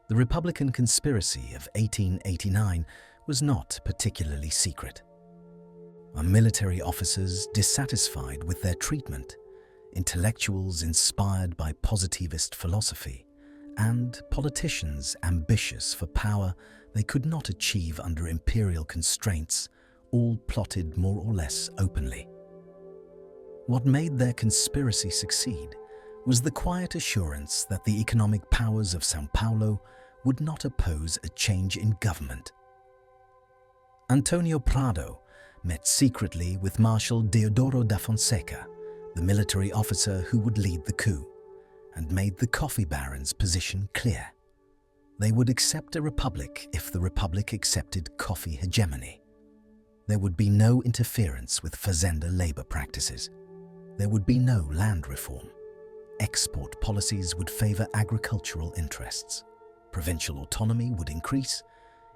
The Republican conspiracy of 1889 was not particularly secret. Military officers dissatisfied with their treatment, intellectuals inspired by positivist philosophy, and politicians ambitious for power they could not achieve under imperial constraints, all plotted more or less openly. What made their conspiracy succeed was the quiet assurance that the economic powers of São Paulo would not oppose a change in government. Antonio Prado met secretly with Marshal Deodoro da Fonseca, the military officer who would lead the coup, and made the coffee barons' position clear. They would accept a republic if the republic accepted coffee hegemony. There would be no interference with fazenda labor practices. There would be no land reform. Export policies would favor agricultural interests. Provincial autonomy would increase.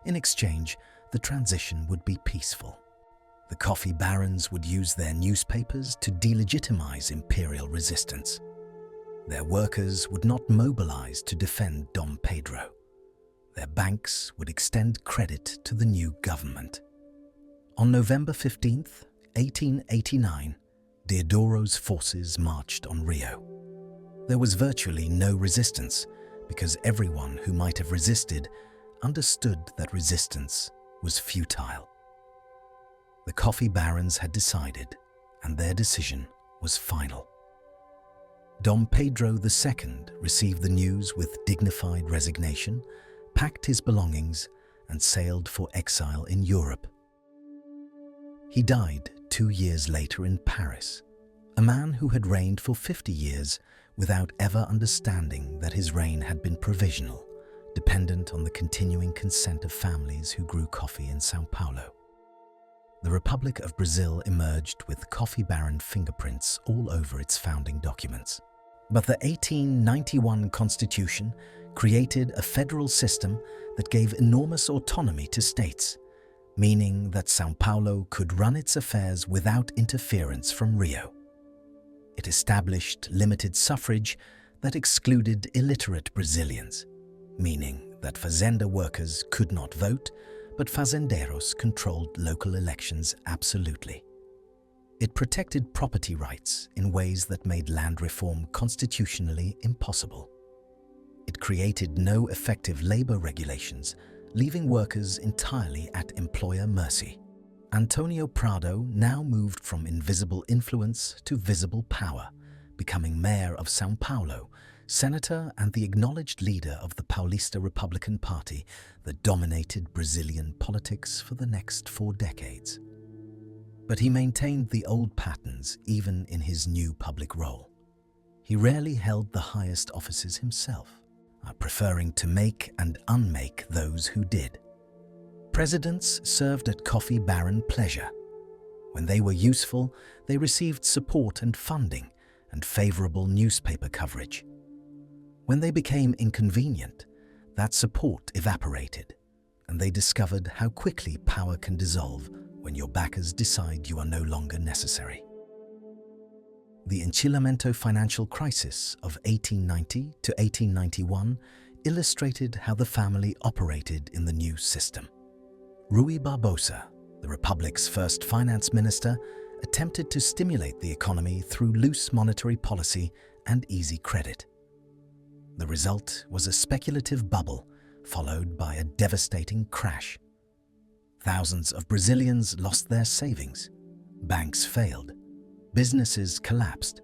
In exchange, the transition would be peaceful. The coffee barons would use their newspapers to delegitimize imperial resistance. Their workers would not mobilize to defend Dom Pedro. Their banks would extend credit to the new government. On November 15, 1889, Deodoro's forces marched on Rio. There was virtually no resistance because everyone who might have resisted understood that resistance was futile. The coffee barons had decided, and their decision was final. Dom Pedro II received the news with dignified resignation, packed his belongings, and sailed for exile in Europe. He died 2 years later in Paris, a man who had reigned for 50 years without ever understanding that his reign had been provisional, dependent on the continuing consent of families who grew coffee in São Paulo. The Republic of Brazil emerged with coffee baron fingerprints all over its founding documents. But the 1891 Constitution created a federal system that gave enormous autonomy to states, meaning that São Paulo could run its affairs without interference from Rio. It established limited suffrage that excluded illiterate Brazilians, meaning that fazenda workers could not vote, but fazendeiros controlled local elections absolutely. It protected property rights in ways that made land reform constitutionally impossible. It created no effective labor regulations, leaving workers entirely at employer mercy. Antonio Prado now moved from invisible influence to visible power, becoming mayor of São Paulo, senator and the acknowledged leader of the Paulista Republican Party that dominated Brazilian politics for the next 4 decades. But he maintained the old patterns even in his new public role. He rarely held the highest offices himself, preferring to make and unmake those who did. Presidents served at coffee baron pleasure. When they were useful, they received support and funding and favorable newspaper coverage. When they became inconvenient, that support evaporated, and they discovered how quickly power can dissolve when your backers decide you are no longer necessary. The Enchilamento financial crisis of 1890 to 1891 illustrated how the family operated in the new system. Rui Barbosa, the Republic's first finance minister, attempted to stimulate the economy through loose monetary policy and easy credit. The result was a speculative bubble, followed by a devastating crash. Thousands of Brazilians lost their savings. Banks failed. Businesses collapsed.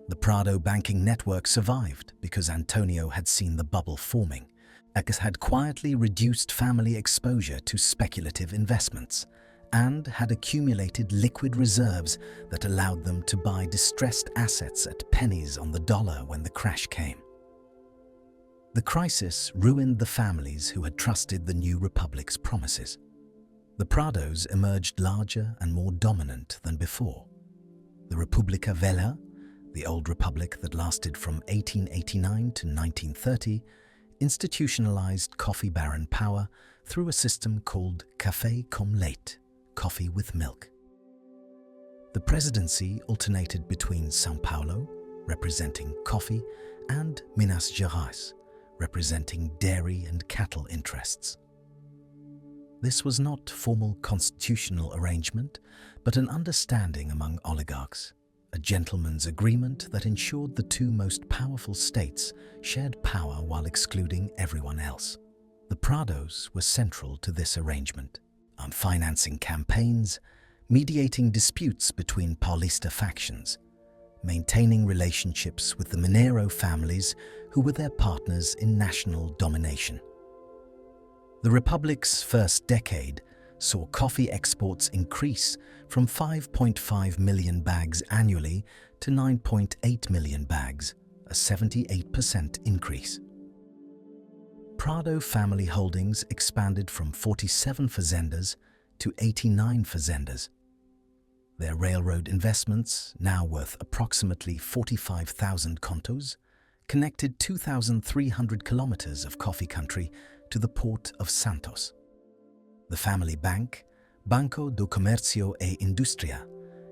The Prado banking network survived because Antonio had seen the bubble forming, had quietly reduced family exposure to speculative investments, and had accumulated liquid reserves that allowed them to buy distressed assets at pennies on the dollar when the crash came. The crisis ruined the families who had trusted the new republic's promises. The Prados emerged larger and more dominant than before. The República Velha, the old republic that lasted from 1889 to 1930, institutionalized coffee baron power through a system called café com leite, coffee with milk. The presidency alternated between São Paulo, representing coffee, and Minas Gerais, representing dairy and cattle interests. This was not formal constitutional arrangement, but an understanding among oligarchs, a gentleman's agreement that ensured the two most powerful states shared power while excluding everyone else. The Prados were central to this arrangement, financing campaigns, mediating disputes between Paulista factions, maintaining relationships with the Mineiro families who were their partners in national domination. The Republic's first decade saw coffee exports increase from 5.5 million bags annually to 9.8 million bags, a 78% increase. Prado family holdings expanded from 47 fazendas to 89 fazendas. Their railroad investments, now worth approximately 45,000 contos, connected 2,300 kilometers of coffee country to the port of Santos. The family bank, Banco do Comércio e Indústria,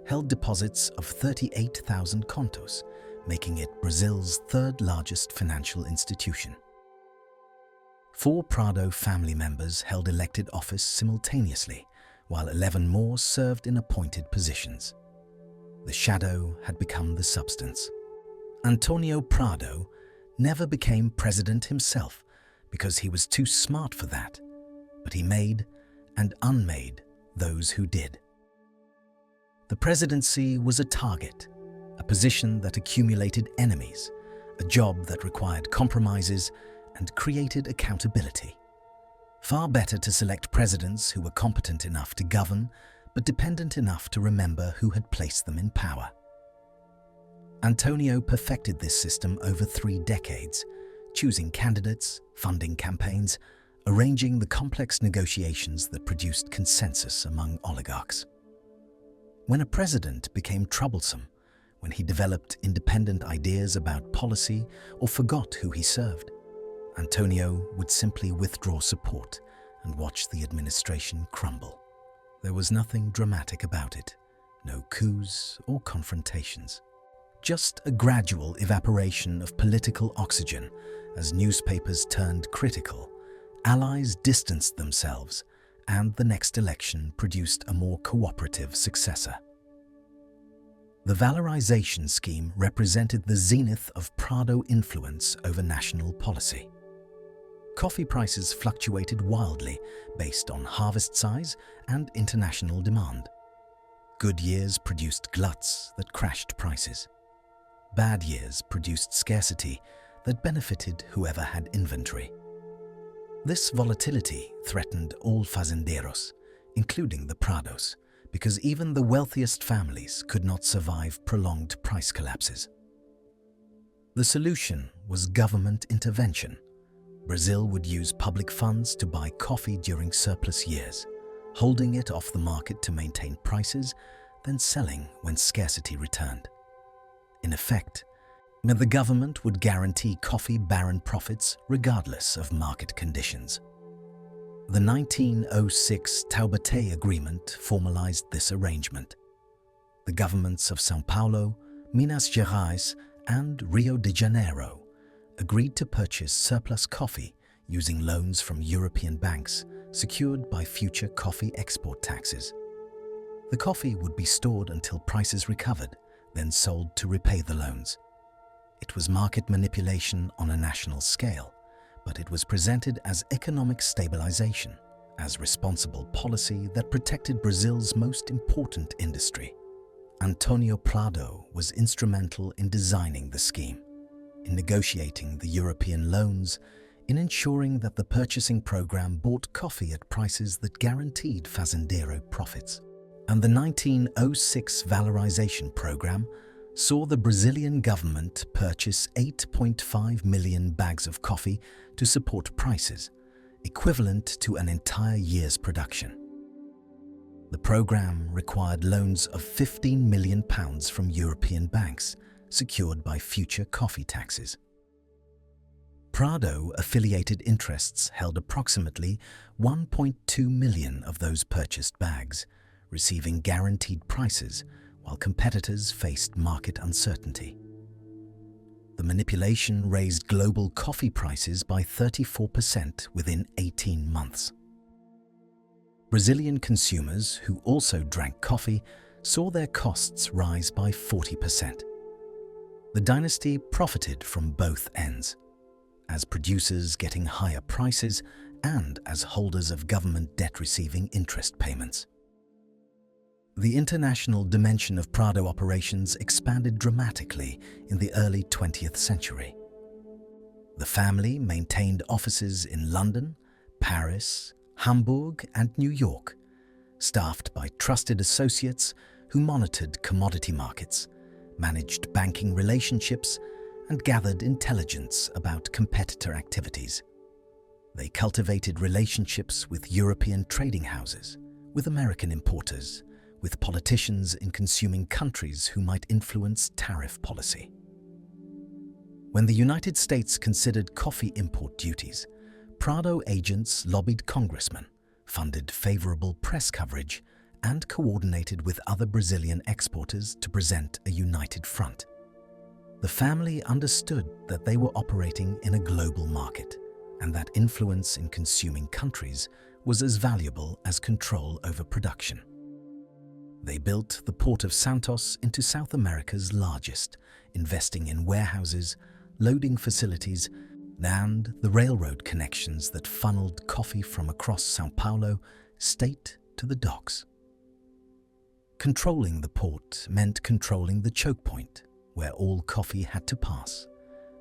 held deposits of 38,000 contos, making it Brazil's third largest financial institution. 4 Prado family members held elected office simultaneously, while 11 more served in appointed positions. The shadow had become the substance. Antonio Prado never became president himself because he was too smart for that, but he made and unmade those who did. The presidency was a target, a position that accumulated enemies, a job that required compromises and created accountability. Far better to select presidents who were competent enough to govern, but dependent enough to remember who had placed them in power. Antonio perfected this system over 3 decades, choosing candidates, funding campaigns, arranging the complex negotiations that produced consensus among oligarchs. When a president became troublesome, when he developed independent ideas about policy or forgot who he served, Antonio would simply withdraw support and watch the administration crumble. There was nothing dramatic about it, no coups or confrontations. Just a gradual evaporation of political oxygen as newspapers turned critical, allies distanced themselves, and the next election produced a more cooperative successor. The valorization scheme represented the zenith of Prado influence over national policy. Coffee prices fluctuated wildly based on harvest size and international demand. Good years produced gluts that crashed prices. Bad years produced scarcity that benefited whoever had inventory. This volatility threatened all fazendeiros, including the Prados, because even the wealthiest families could not survive prolonged price collapses. The solution was government intervention. Brazil would use public funds to buy coffee during surplus years, holding it off the market to maintain prices, then selling when scarcity returned. In effect, the government would guarantee coffee baron profits regardless of market conditions. The 1906 Taubaté Agreement formalized this arrangement. The governments of São Paulo, Minas Gerais, and Rio de Janeiro agreed to purchase surplus coffee using loans from European banks secured by future coffee export taxes. The coffee would be stored until prices recovered, then sold to repay the loans. It was market manipulation on a national scale, but it was presented as economic stabilization, as responsible policy that protected Brazil's most important industry. Antonio Prado was instrumental in designing the scheme, in negotiating the European loans, in ensuring that the purchasing program bought coffee at prices that guaranteed Fazendeiro profits. And the 1906 valorization program saw the Brazilian government purchase 8.5 million bags of coffee to support prices, equivalent to an entire year's production. The program required loans of £15 million from European banks, secured by future coffee taxes. Prado-affiliated interests held approximately 1.2 million of those purchased bags, receiving guaranteed prices while competitors faced market uncertainty. The manipulation raised global coffee prices by 34% within 18 months. Brazilian consumers who also drank coffee saw their costs rise by 40%. The dynasty profited from both ends, as producers getting higher prices and as holders of government debt receiving interest payments. The international dimension of Prado operations expanded dramatically in the early 20th century. The family maintained offices in London, Paris, Hamburg, and New York, staffed by trusted associates who monitored commodity markets, managed banking relationships, and gathered intelligence about competitor activities. They cultivated relationships with European trading houses, with American importers, with politicians in consuming countries who might influence tariff policy. When the United States considered coffee import duties, Prado agents lobbied congressmen, funded favorable press coverage, and coordinated with other Brazilian exporters to present a united front. The family understood that they were operating in a global market, and that influence in consuming countries was as valuable as control over production. They built the port of Santos into South America's largest, investing in warehouses, loading facilities, and the railroad connections that funneled coffee from across São Paulo state to the docks. Controlling the port meant controlling the choke point, where all coffee had to pass,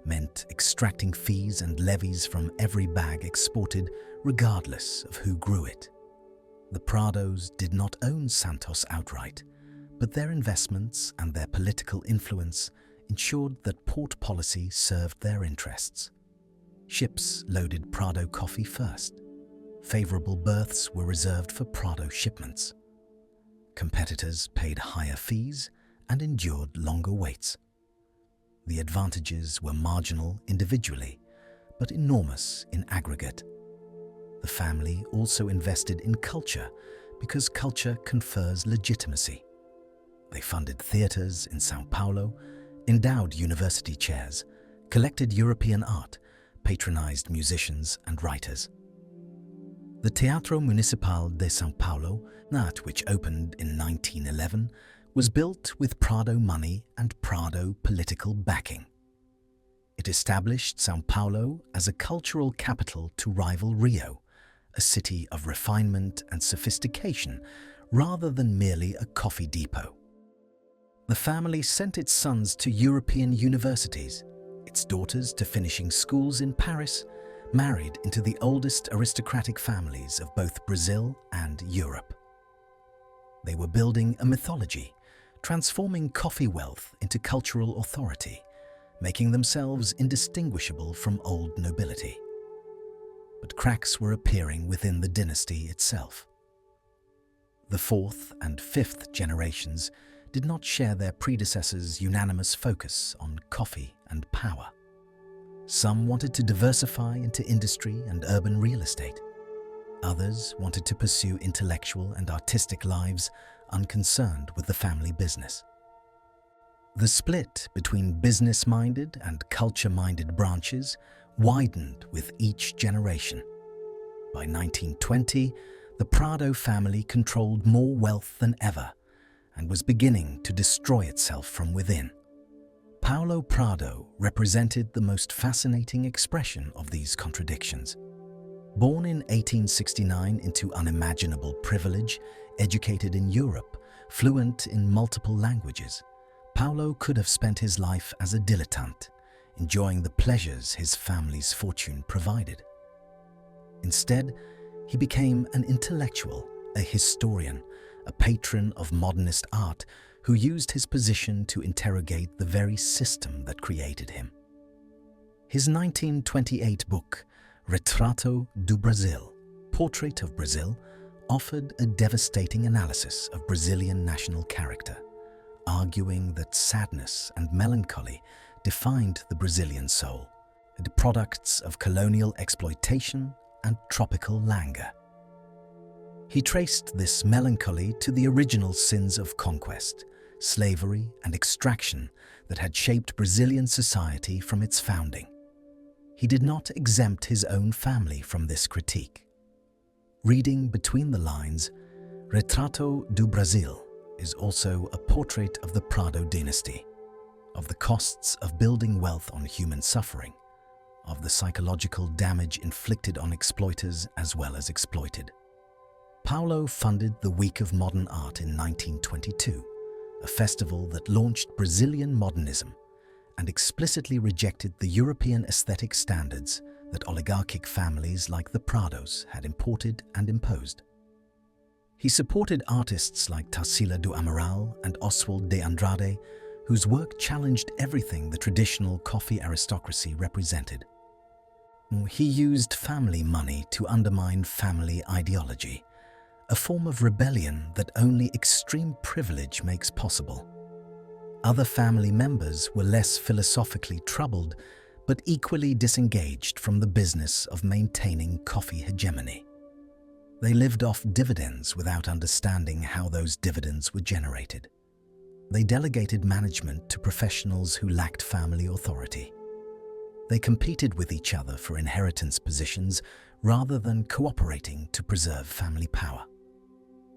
meant extracting fees and levies from every bag exported, regardless of who grew it. The Prados did not own Santos outright, but their investments and their political influence ensured that port policy served their interests. Ships loaded Prado coffee first. Favorable berths were reserved for Prado shipments. Competitors paid higher fees and endured longer waits. The advantages were marginal individually, but enormous in aggregate. The family also invested in culture because culture confers legitimacy. They funded theatres in São Paulo, endowed university chairs, collected European art, patronized musicians and writers. The Teatro Municipal de São Paulo, which opened in 1911, was built with Prado money and Prado political backing. It established São Paulo as a cultural capital to rival Rio, a city of refinement and sophistication rather than merely a coffee depot. The family sent its sons to European universities, its daughters to finishing schools in Paris, married into the oldest aristocratic families of both Brazil and Europe. They were building a mythology, transforming coffee wealth into cultural authority, making themselves indistinguishable from old nobility. But cracks were appearing within the dynasty itself. The fourth and fifth generations did not share their predecessors' unanimous focus on coffee and power. Some wanted to diversify into industry and urban real estate. Others wanted to pursue intellectual and artistic lives unconcerned with the family business. The split between business-minded and culture-minded branches widened with each generation. By 1920, the Prado family controlled more wealth than ever and was beginning to destroy itself from within. Paulo Prado represented the most fascinating expression of these contradictions. Born in 1869 into unimaginable privilege, educated in Europe, fluent in multiple languages, Paulo could have spent his life as a dilettante, enjoying the pleasures his family's fortune provided. Instead, he became an intellectual, a historian, a patron of modernist art who used his position to interrogate the very system that created him. His 1928 book, Retrato do Brasil, Portrait of Brazil, offered a devastating analysis of Brazilian national character, arguing that sadness and melancholy defined the Brazilian soul, the products of colonial exploitation and tropical languor. He traced this melancholy to the original sins of conquest, slavery and extraction that had shaped Brazilian society from its founding. He did not exempt his own family from this critique. Reading between the lines, Retrato do Brasil is also a portrait of the Prado dynasty, of the costs of building wealth on human suffering, of the psychological damage inflicted on exploiters as well as exploited. Paulo funded the Week of Modern Art in 1922, a festival that launched Brazilian modernism and explicitly rejected the European aesthetic standards that oligarchic families like the Prados had imported and imposed. He supported artists like Tarsila do Amaral and Oswald de Andrade, whose work challenged everything the traditional coffee aristocracy represented. He used family money to undermine family ideology, a form of rebellion that only extreme privilege makes possible. Other family members were less philosophically troubled, but equally disengaged from the business of maintaining coffee hegemony. They lived off dividends without understanding how those dividends were generated. They delegated management to professionals who lacked family authority. They competed with each other for inheritance positions rather than cooperating to preserve family power.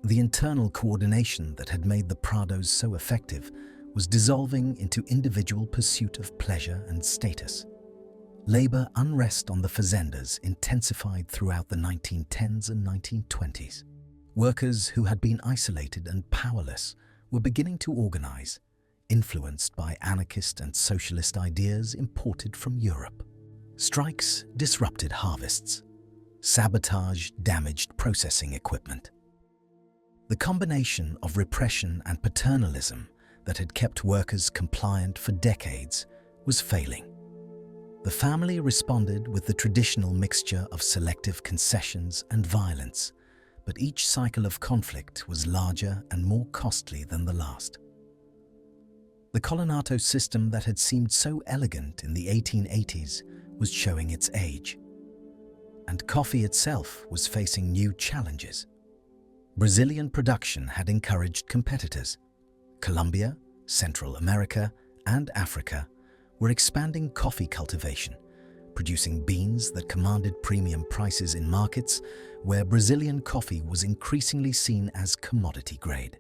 The internal coordination that had made the Prados so effective was dissolving into individual pursuit of pleasure and status. Labor unrest on the fazendas intensified throughout the 1910s and 1920s. Workers who had been isolated and powerless were beginning to organize, influenced by anarchist and socialist ideas imported from Europe. Strikes disrupted harvests. Sabotage damaged processing equipment. The combination of repression and paternalism that had kept workers compliant for decades was failing. The family responded with the traditional mixture of selective concessions and violence, but each cycle of conflict was larger and more costly than the last. The Coloniato system that had seemed so elegant in the 1880s was showing its age, and coffee itself was facing new challenges. Brazilian production had encouraged competitors. Colombia, Central America, and Africa were expanding coffee cultivation, producing beans that commanded premium prices in markets where Brazilian coffee was increasingly seen as commodity grade.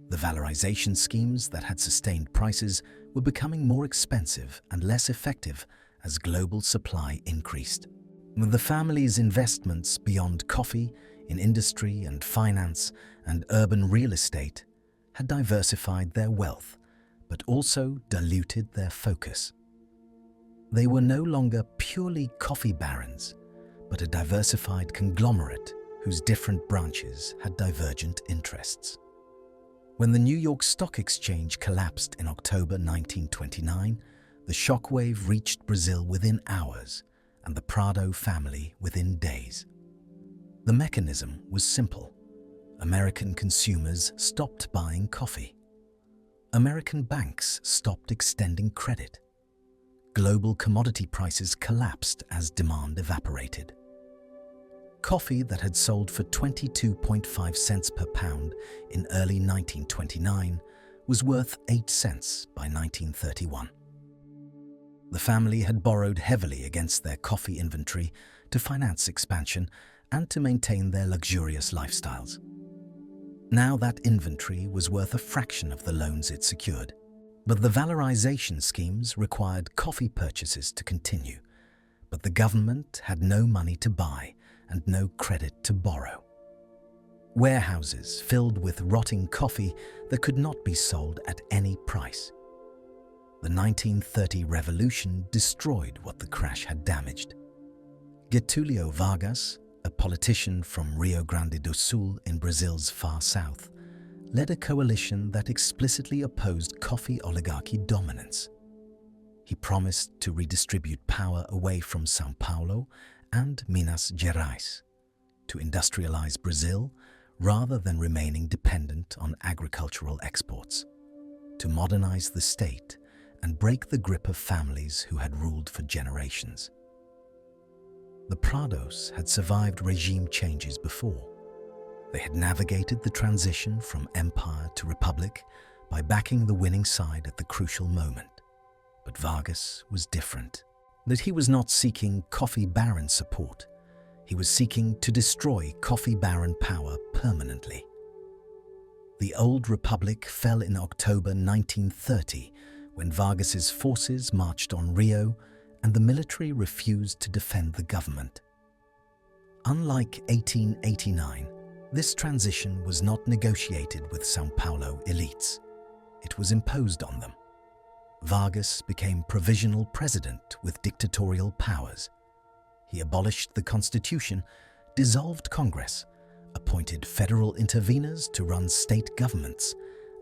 The valorization schemes that had sustained prices were becoming more expensive and less effective as global supply increased. With the family's investments beyond coffee, in industry and finance and urban real estate, had diversified their wealth, but also diluted their focus. They were no longer purely coffee barons, but a diversified conglomerate whose different branches had divergent interests. When the New York Stock Exchange collapsed in October 1929, the shockwave reached Brazil within hours and the Prado family within days. The mechanism was simple. American consumers stopped buying coffee. American banks stopped extending credit. Global commodity prices collapsed as demand evaporated. Coffee that had sold for 22.5 cents per pound in early 1929 was worth 8 cents by 1931. The family had borrowed heavily against their coffee inventory to finance expansion and to maintain their luxurious lifestyles. Now that inventory was worth a fraction of the loans it secured. But the valorization schemes required coffee purchases to continue, but the government had no money to buy and no credit to borrow. Warehouses filled with rotting coffee that could not be sold at any price. The 1930 revolution destroyed what the crash had damaged. Getulio Vargas, a politician from Rio Grande do Sul in Brazil's far south, led a coalition that explicitly opposed coffee oligarchy dominance. He promised to redistribute power away from São Paulo and Minas Gerais, to industrialize Brazil rather than remaining dependent on agricultural exports, to modernize the state and break the grip of families who had ruled for generations. The Prados had survived regime changes before. They had navigated the transition from empire to republic by backing the winning side at the crucial moment. But Vargas was different. That he was not seeking coffee baron support. He was seeking to destroy coffee baron power permanently. The old republic fell in October 1930 when Vargas's forces marched on Rio and the military refused to defend the government. Unlike 1889, this transition was not negotiated with São Paulo elites. It was imposed on them. Vargas became provisional president with dictatorial powers. He abolished the constitution, dissolved Congress, appointed federal interveners to run state governments,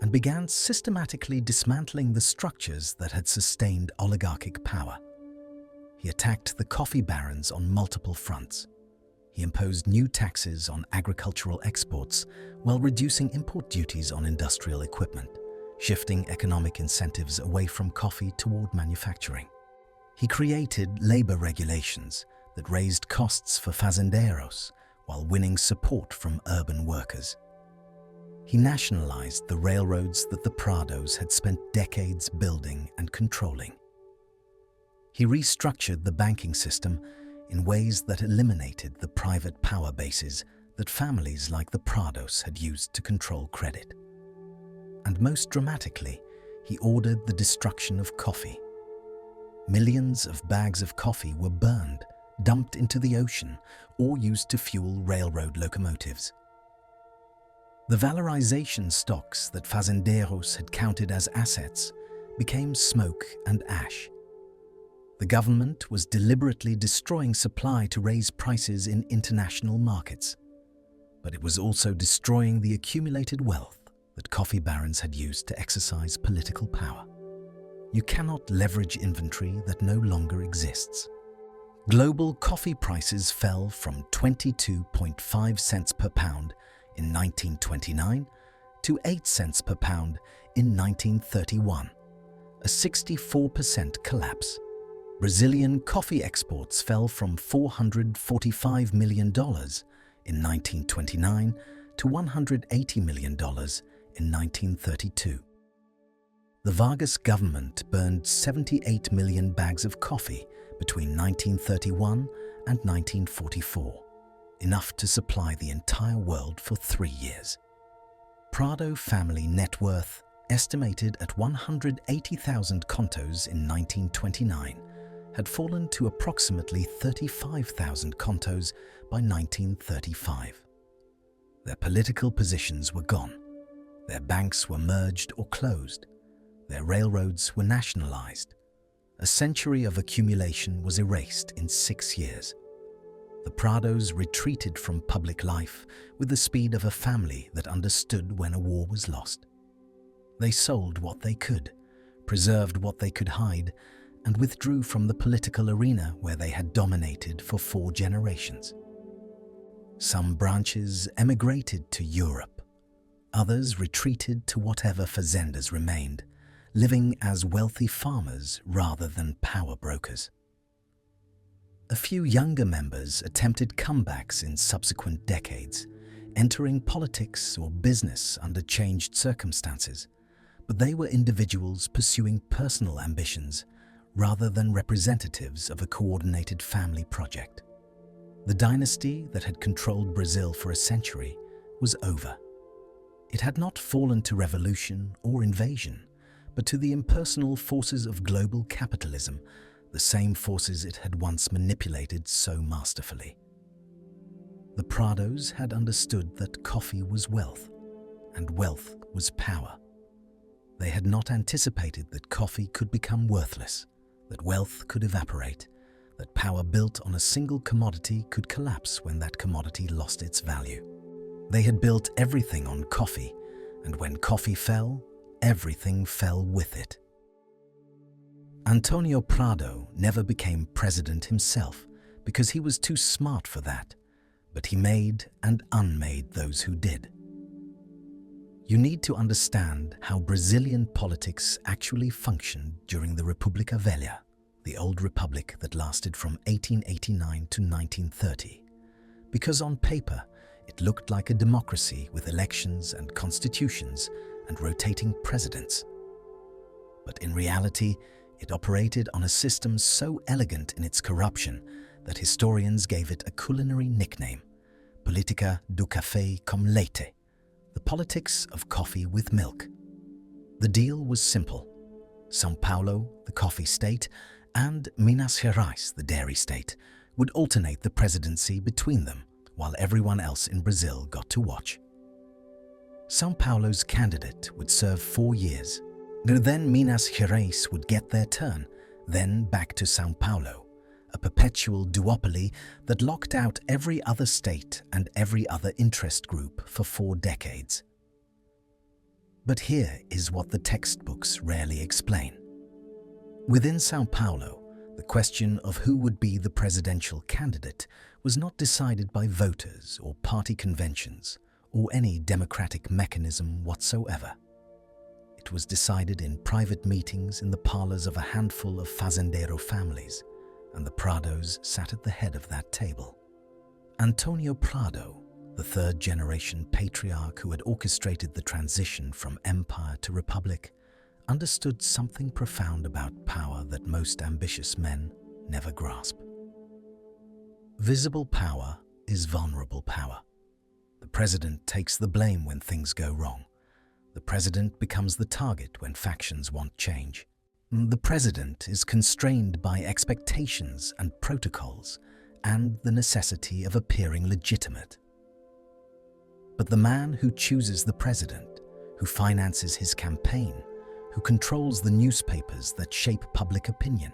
and began systematically dismantling the structures that had sustained oligarchic power. He attacked the coffee barons on multiple fronts. He imposed new taxes on agricultural exports while reducing import duties on industrial equipment, shifting economic incentives away from coffee toward manufacturing. He created labor regulations that raised costs for fazendeiros while winning support from urban workers. He nationalized the railroads that the Prados had spent decades building and controlling. He restructured the banking system in ways that eliminated the private power bases that families like the Prados had used to control credit. And most dramatically, he ordered the destruction of coffee. Millions of bags of coffee were burned, dumped into the ocean, or used to fuel railroad locomotives. The valorization stocks that fazendeiros had counted as assets became smoke and ash. The government was deliberately destroying supply to raise prices in international markets, but it was also destroying the accumulated wealth that coffee barons had used to exercise political power. You cannot leverage inventory that no longer exists. Global coffee prices fell from 22.5 cents per pound in 1929 to 8 cents per pound in 1931, a 64% collapse. Brazilian coffee exports fell from $445 million in 1929 to $180 million in 1932. The Vargas government burned 78 million bags of coffee between 1931 and 1944, enough to supply the entire world for 3 years. Prado family net worth, estimated at 180,000 contos in 1929, had fallen to approximately 35,000 contos by 1935. Their political positions were gone. Their banks were merged or closed. Their railroads were nationalized. A century of accumulation was erased in 6 years. The Prados retreated from public life with the speed of a family that understood when a war was lost. They sold what they could, preserved what they could hide, and withdrew from the political arena where they had dominated for 4 generations. Some branches emigrated to Europe. Others retreated to whatever fazendas remained, living as wealthy farmers rather than power brokers. A few younger members attempted comebacks in subsequent decades, entering politics or business under changed circumstances, but they were individuals pursuing personal ambitions rather than representatives of a coordinated family project. The dynasty that had controlled Brazil for a century was over. It had not fallen to revolution or invasion, but to the impersonal forces of global capitalism, the same forces it had once manipulated so masterfully. The Prados had understood that coffee was wealth, and wealth was power. They had not anticipated that coffee could become worthless, that wealth could evaporate, that power built on a single commodity could collapse when that commodity lost its value. They had built everything on coffee, and when coffee fell, everything fell with it. Antonio Prado never became president himself because he was too smart for that, but he made and unmade those who did. You need to understand how Brazilian politics actually functioned during the República Velha, the old republic that lasted from 1889 to 1930, because on paper it looked like a democracy with elections and constitutions and rotating presidents. But in reality, it operated on a system so elegant in its corruption that historians gave it a culinary nickname, Política do Café com Leite, the politics of coffee with milk. The deal was simple. São Paulo, the coffee state, and Minas Gerais, the dairy state, would alternate the presidency between them while everyone else in Brazil got to watch. São Paulo's candidate would serve 4 years. Then Minas Gerais would get their turn, then back to São Paulo, a perpetual duopoly that locked out every other state and every other interest group for 4 decades. But here is what the textbooks rarely explain. Within São Paulo, the question of who would be the presidential candidate was not decided by voters or party conventions or any democratic mechanism whatsoever. It was decided in private meetings in the parlors of a handful of fazendero families, and the Prados sat at the head of that table. Antonio Prado, the 3rd-generation patriarch who had orchestrated the transition from empire to republic, understood something profound about power that most ambitious men never grasp. Visible power is vulnerable power. The president takes the blame when things go wrong. The president becomes the target when factions want change. The president is constrained by expectations and protocols and the necessity of appearing legitimate. But the man who chooses the president, who finances his campaign, who controls the newspapers that shape public opinion,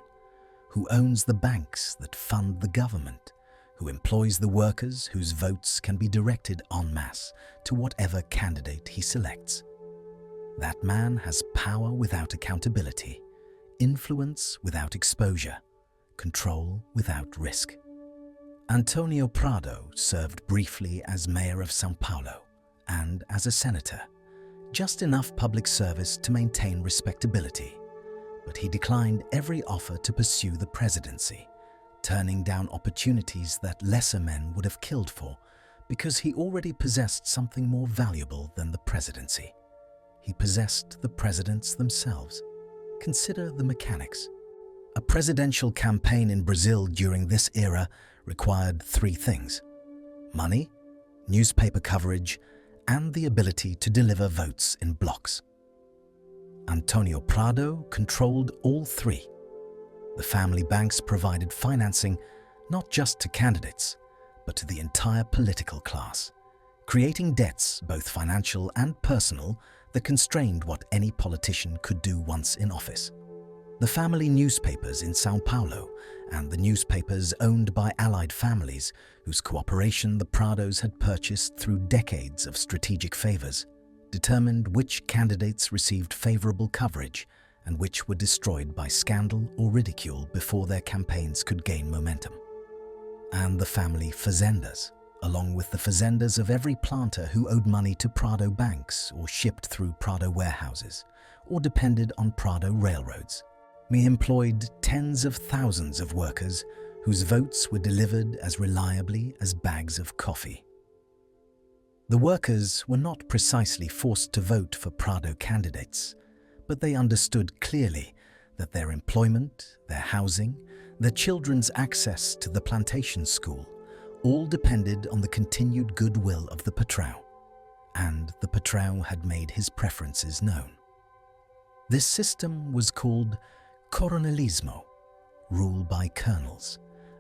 who owns the banks that fund the government, who employs the workers whose votes can be directed en masse to whatever candidate he selects. That man has power without accountability, influence without exposure, control without risk. Antonio Prado served briefly as mayor of São Paulo and as a senator, just enough public service to maintain respectability, but he declined every offer to pursue the presidency, turning down opportunities that lesser men would have killed for because he already possessed something more valuable than the presidency. He possessed the presidents themselves. Consider the mechanics. A presidential campaign in Brazil during this era required 3 things: money, newspaper coverage, and the ability to deliver votes in blocks. Antonio Prado controlled all 3. The family banks provided financing not just to candidates, but to the entire political class, creating debts, both financial and personal, that constrained what any politician could do once in office. The family newspapers in São Paulo and the newspapers owned by allied families whose cooperation the Prados had purchased through decades of strategic favors determined which candidates received favorable coverage and which were destroyed by scandal or ridicule before their campaigns could gain momentum. And the family fazendas, along with the fazendas of every planter who owed money to Prado banks or shipped through Prado warehouses or depended on Prado railroads, employed tens of thousands of workers whose votes were delivered as reliably as bags of coffee. The workers were not precisely forced to vote for Prado candidates, but they understood clearly that their employment, their housing, their children's access to the plantation school all depended on the continued goodwill of the patrão, and the patrão had made his preferences known. This system was called coronelismo, rule by colonels,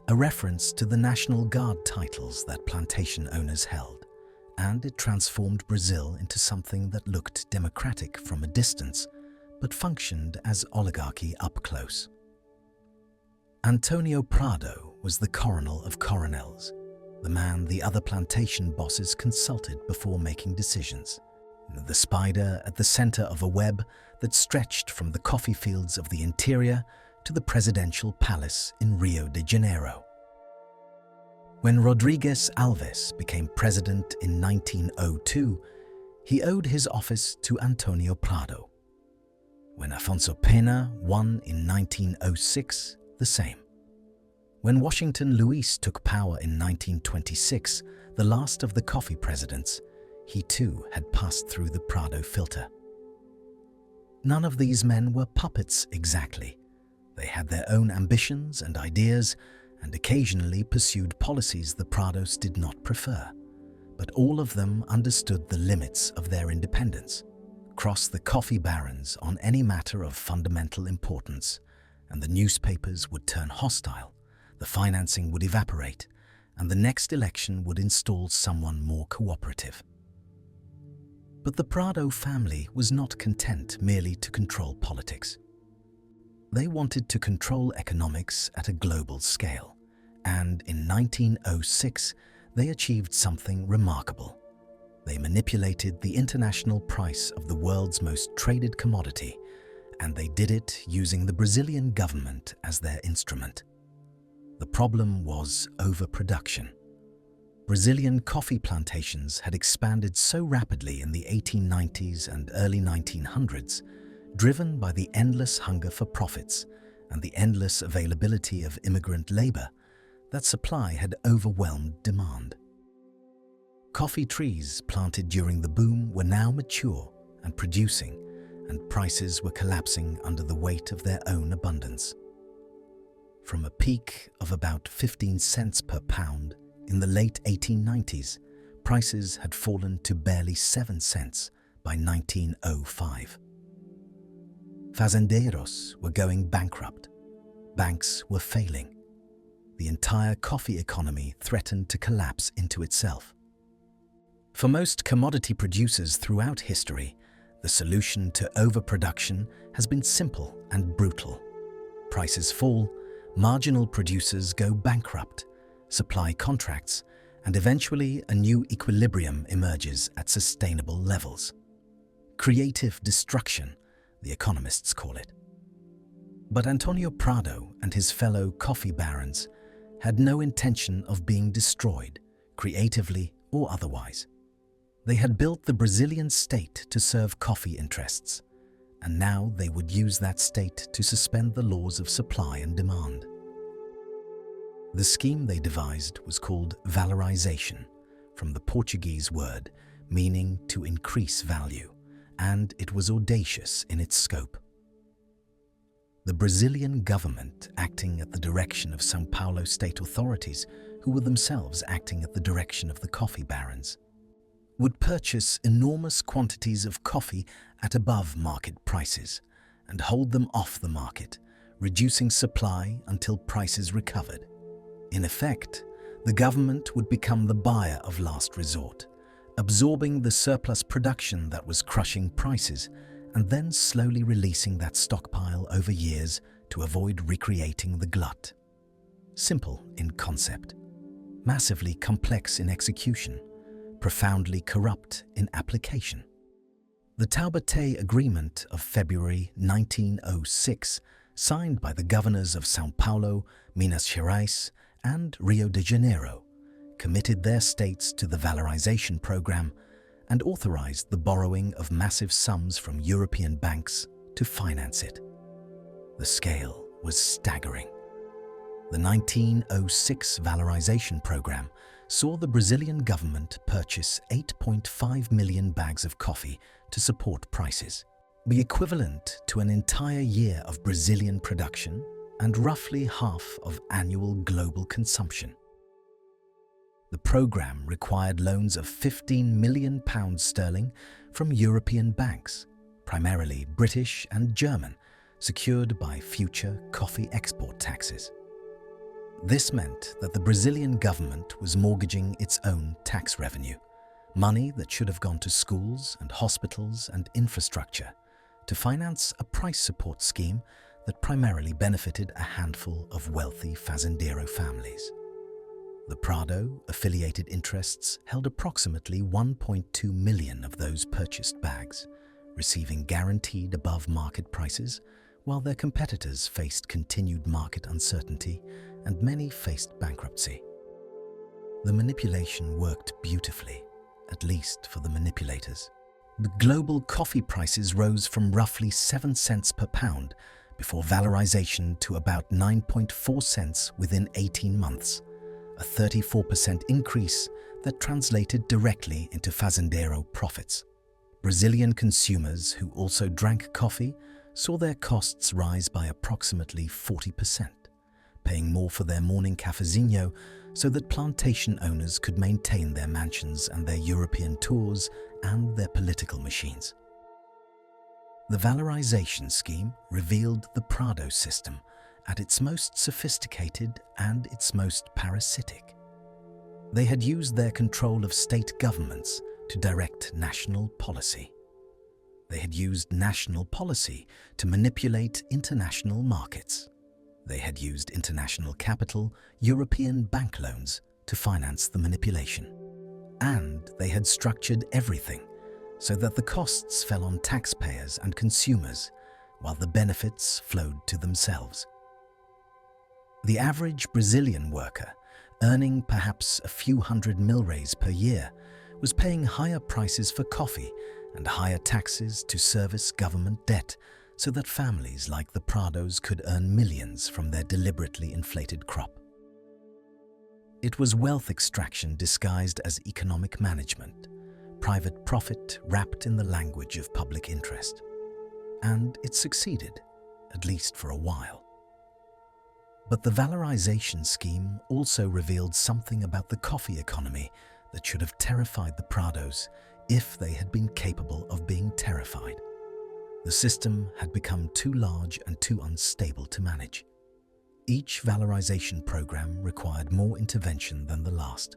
a reference to the National Guard titles that plantation owners held, and it transformed Brazil into something that looked democratic from a distance, but functioned as oligarchy up close. Antonio Prado was the coronel of coronels, the man the other plantation bosses consulted before making decisions, the spider at the center of a web that stretched from the coffee fields of the interior to the presidential palace in Rio de Janeiro. When Rodrigues Alves became president in 1902, he owed his office to Antonio Prado. When Afonso Pena won in 1906, the same. When Washington Luis took power in 1926, the last of the coffee presidents, he too had passed through the Prado filter. None of these men were puppets exactly. They had their own ambitions and ideas and occasionally pursued policies the Prados did not prefer, but all of them understood the limits of their independence, crossed the coffee barons on any matter of fundamental importance, and the newspapers would turn hostile, the financing would evaporate, and the next election would install someone more cooperative. But the Prado family was not content merely to control politics. They wanted to control economics at a global scale, and in 1906 they achieved something remarkable. They manipulated the international price of the world's most traded commodity, and they did it using the Brazilian government as their instrument. The problem was overproduction. Brazilian coffee plantations had expanded so rapidly in the 1890s and early 1900s, driven by the endless hunger for profits and the endless availability of immigrant labor, that supply had overwhelmed demand. Coffee trees planted during the boom were now mature and producing, and prices were collapsing under the weight of their own abundance. From a peak of about 15 cents per pound in the late 1890s, prices had fallen to barely 7 cents by 1905. Fazendeiros were going bankrupt. Banks were failing. The entire coffee economy threatened to collapse into itself. For most commodity producers throughout history, the solution to overproduction has been simple and brutal. Prices fall, marginal producers go bankrupt, supply contracts, and eventually a new equilibrium emerges at sustainable levels. Creative destruction, the economists call it. But Antonio Prado and his fellow coffee barons had no intention of being destroyed, creatively or otherwise. They had built the Brazilian state to serve coffee interests, and now they would use that state to suspend the laws of supply and demand. The scheme they devised was called valorization, from the Portuguese word meaning to increase value, and it was audacious in its scope. The Brazilian government, acting at the direction of São Paulo state authorities, who were themselves acting at the direction of the coffee barons, would purchase enormous quantities of coffee at above market prices and hold them off the market, reducing supply until prices recovered. In effect, the government would become the buyer of last resort, absorbing the surplus production that was crushing prices and then slowly releasing that stockpile over years to avoid recreating the glut. Simple in concept, massively complex in execution, profoundly corrupt in application. The Taubaté Agreement of February 1906, signed by the governors of São Paulo, Minas Gerais, and Rio de Janeiro, committed their states to the valorization program and authorized the borrowing of massive sums from European banks to finance it. The scale was staggering. The 1906 valorization program saw the Brazilian government purchase 8.5 million bags of coffee to support prices, the equivalent to an entire year of Brazilian production and roughly half of annual global consumption. The program required loans of £15 million from European banks, primarily British and German, secured by future coffee export taxes. This meant that the Brazilian government was mortgaging its own tax revenue, money that should have gone to schools and hospitals and infrastructure, to finance a price support scheme that primarily benefited a handful of wealthy fazendeiro families. The Prado affiliated interests held approximately 1.2 million of those purchased bags, receiving guaranteed above-market prices, while their competitors faced continued market uncertainty and many faced bankruptcy. The manipulation worked beautifully, at least for the manipulators. The global coffee prices rose from roughly 7 cents per pound before valorization to about 9.4 cents within 18 months, a 34% increase that translated directly into fazendeiro profits. Brazilian consumers who also drank coffee saw their costs rise by approximately 40%, paying more for their morning cafezinho so that plantation owners could maintain their mansions and their European tours and their political machines. The valorization scheme revealed the Prado system at its most sophisticated and its most parasitic. They had used their control of state governments to direct national policy. They had used national policy to manipulate international markets. They had used international capital, European bank loans to finance the manipulation. And they had structured everything so that the costs fell on taxpayers and consumers, while the benefits flowed to themselves. The average Brazilian worker, earning perhaps a few hundred milreis per year, was paying higher prices for coffee and higher taxes to service government debt so that families like the Prados could earn millions from their deliberately inflated crop. It was wealth extraction disguised as economic management, private profit wrapped in the language of public interest. And it succeeded, at least for a while. But the valorization scheme also revealed something about the coffee economy that should have terrified the Prados if they had been capable of being terrified. The system had become too large and too unstable to manage. Each valorization program required more intervention than the last.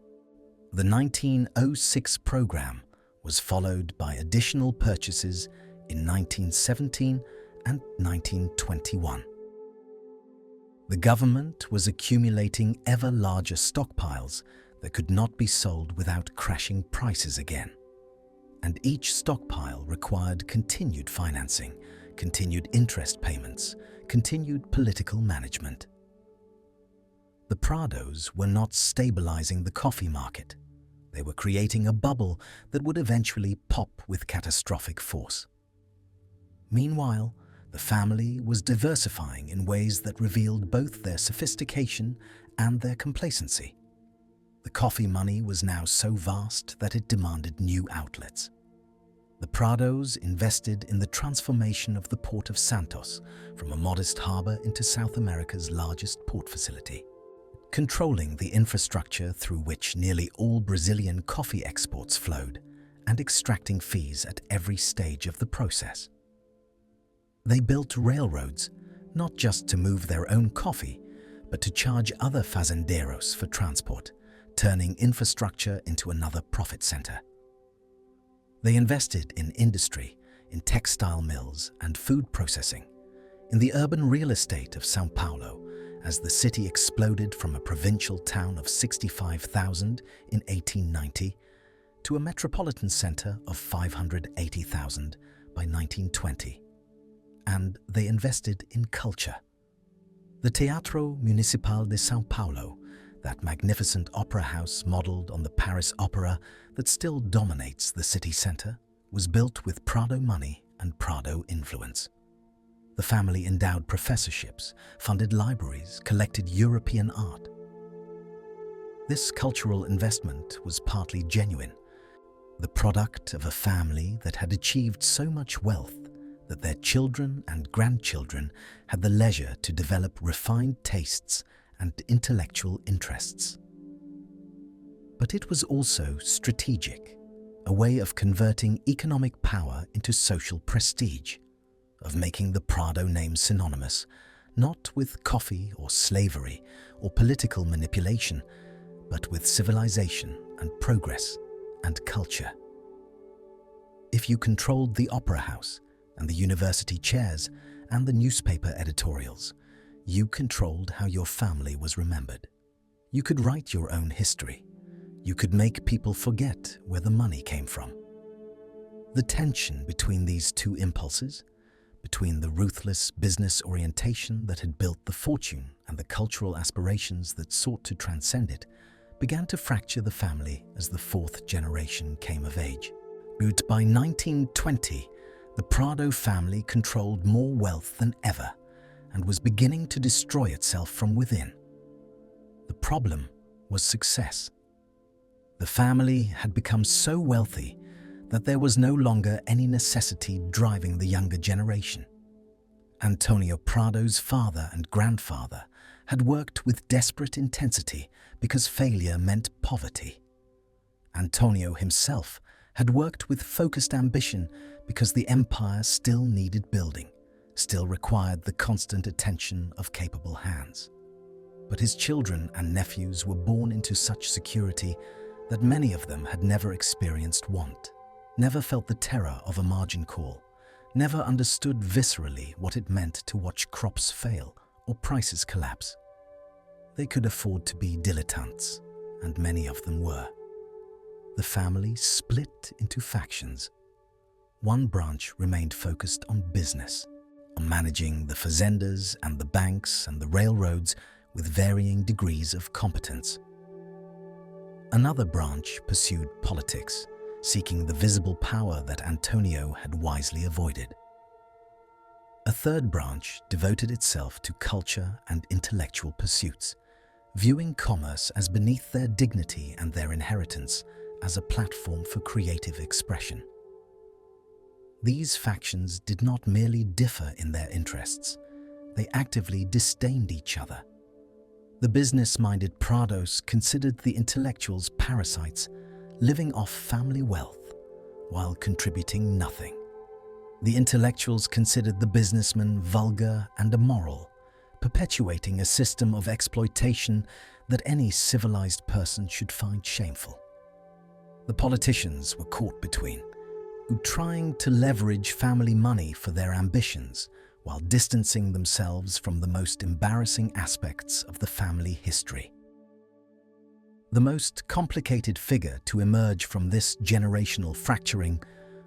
The 1906 program was followed by additional purchases in 1917 and 1921. The government was accumulating ever larger stockpiles that could not be sold without crashing prices again. And each stockpile required continued financing, continued interest payments, continued political management. The Prados were not stabilizing the coffee market. They were creating a bubble that would eventually pop with catastrophic force. Meanwhile, the family was diversifying in ways that revealed both their sophistication and their complacency. The coffee money was now so vast that it demanded new outlets. The Prados invested in the transformation of the port of Santos from a modest harbor into South America's largest port facility, controlling the infrastructure through which nearly all Brazilian coffee exports flowed and extracting fees at every stage of the process. They built railroads, not just to move their own coffee, but to charge other fazendeiros for transport, turning infrastructure into another profit center. They invested in industry, in textile mills and food processing, in the urban real estate of São Paulo, as the city exploded from a provincial town of 65,000 in 1890 to a metropolitan center of 580,000 by 1920. And they invested in culture. The Teatro Municipal de São Paulo, that magnificent opera house modeled on the Paris Opera that still dominates the city center, was built with Prado money and Prado influence. The family endowed professorships, funded libraries, collected European art. This cultural investment was partly genuine, the product of a family that had achieved so much wealth that their children and grandchildren had the leisure to develop refined tastes and intellectual interests. But it was also strategic, a way of converting economic power into social prestige, of making the Prado name synonymous, not with coffee or slavery or political manipulation, but with civilization and progress and culture. If you controlled the opera house and the university chairs and the newspaper editorials, you controlled how your family was remembered. You could write your own history. You could make people forget where the money came from. The tension between these two impulses, between the ruthless business orientation that had built the fortune and the cultural aspirations that sought to transcend it, began to fracture the family as the fourth generation came of age. But by 1920, the Prado family controlled more wealth than ever and was beginning to destroy itself from within. The problem was success. The family had become so wealthy that there was no longer any necessity driving the younger generation. Antonio Prado's father and grandfather had worked with desperate intensity because failure meant poverty. Antonio himself had worked with focused ambition because the empire still needed building, still required the constant attention of capable hands. But his children and nephews were born into such security that many of them had never experienced want, never felt the terror of a margin call, never understood viscerally what it meant to watch crops fail or prices collapse. They could afford to be dilettantes, and many of them were. The family split into factions. One branch remained focused on business, on managing the fazendas and the banks and the railroads with varying degrees of competence. Another branch pursued politics, seeking the visible power that Antonio had wisely avoided. A third branch devoted itself to culture and intellectual pursuits, viewing commerce as beneath their dignity and their inheritance as a platform for creative expression. These factions did not merely differ in their interests, they actively disdained each other. The business-minded Prados considered the intellectuals parasites, living off family wealth while contributing nothing. The intellectuals considered the businessmen vulgar and immoral, perpetuating a system of exploitation that any civilized person should find shameful. The politicians were caught between, who trying to leverage family money for their ambitions while distancing themselves from the most embarrassing aspects of the family history. The most complicated figure to emerge from this generational fracturing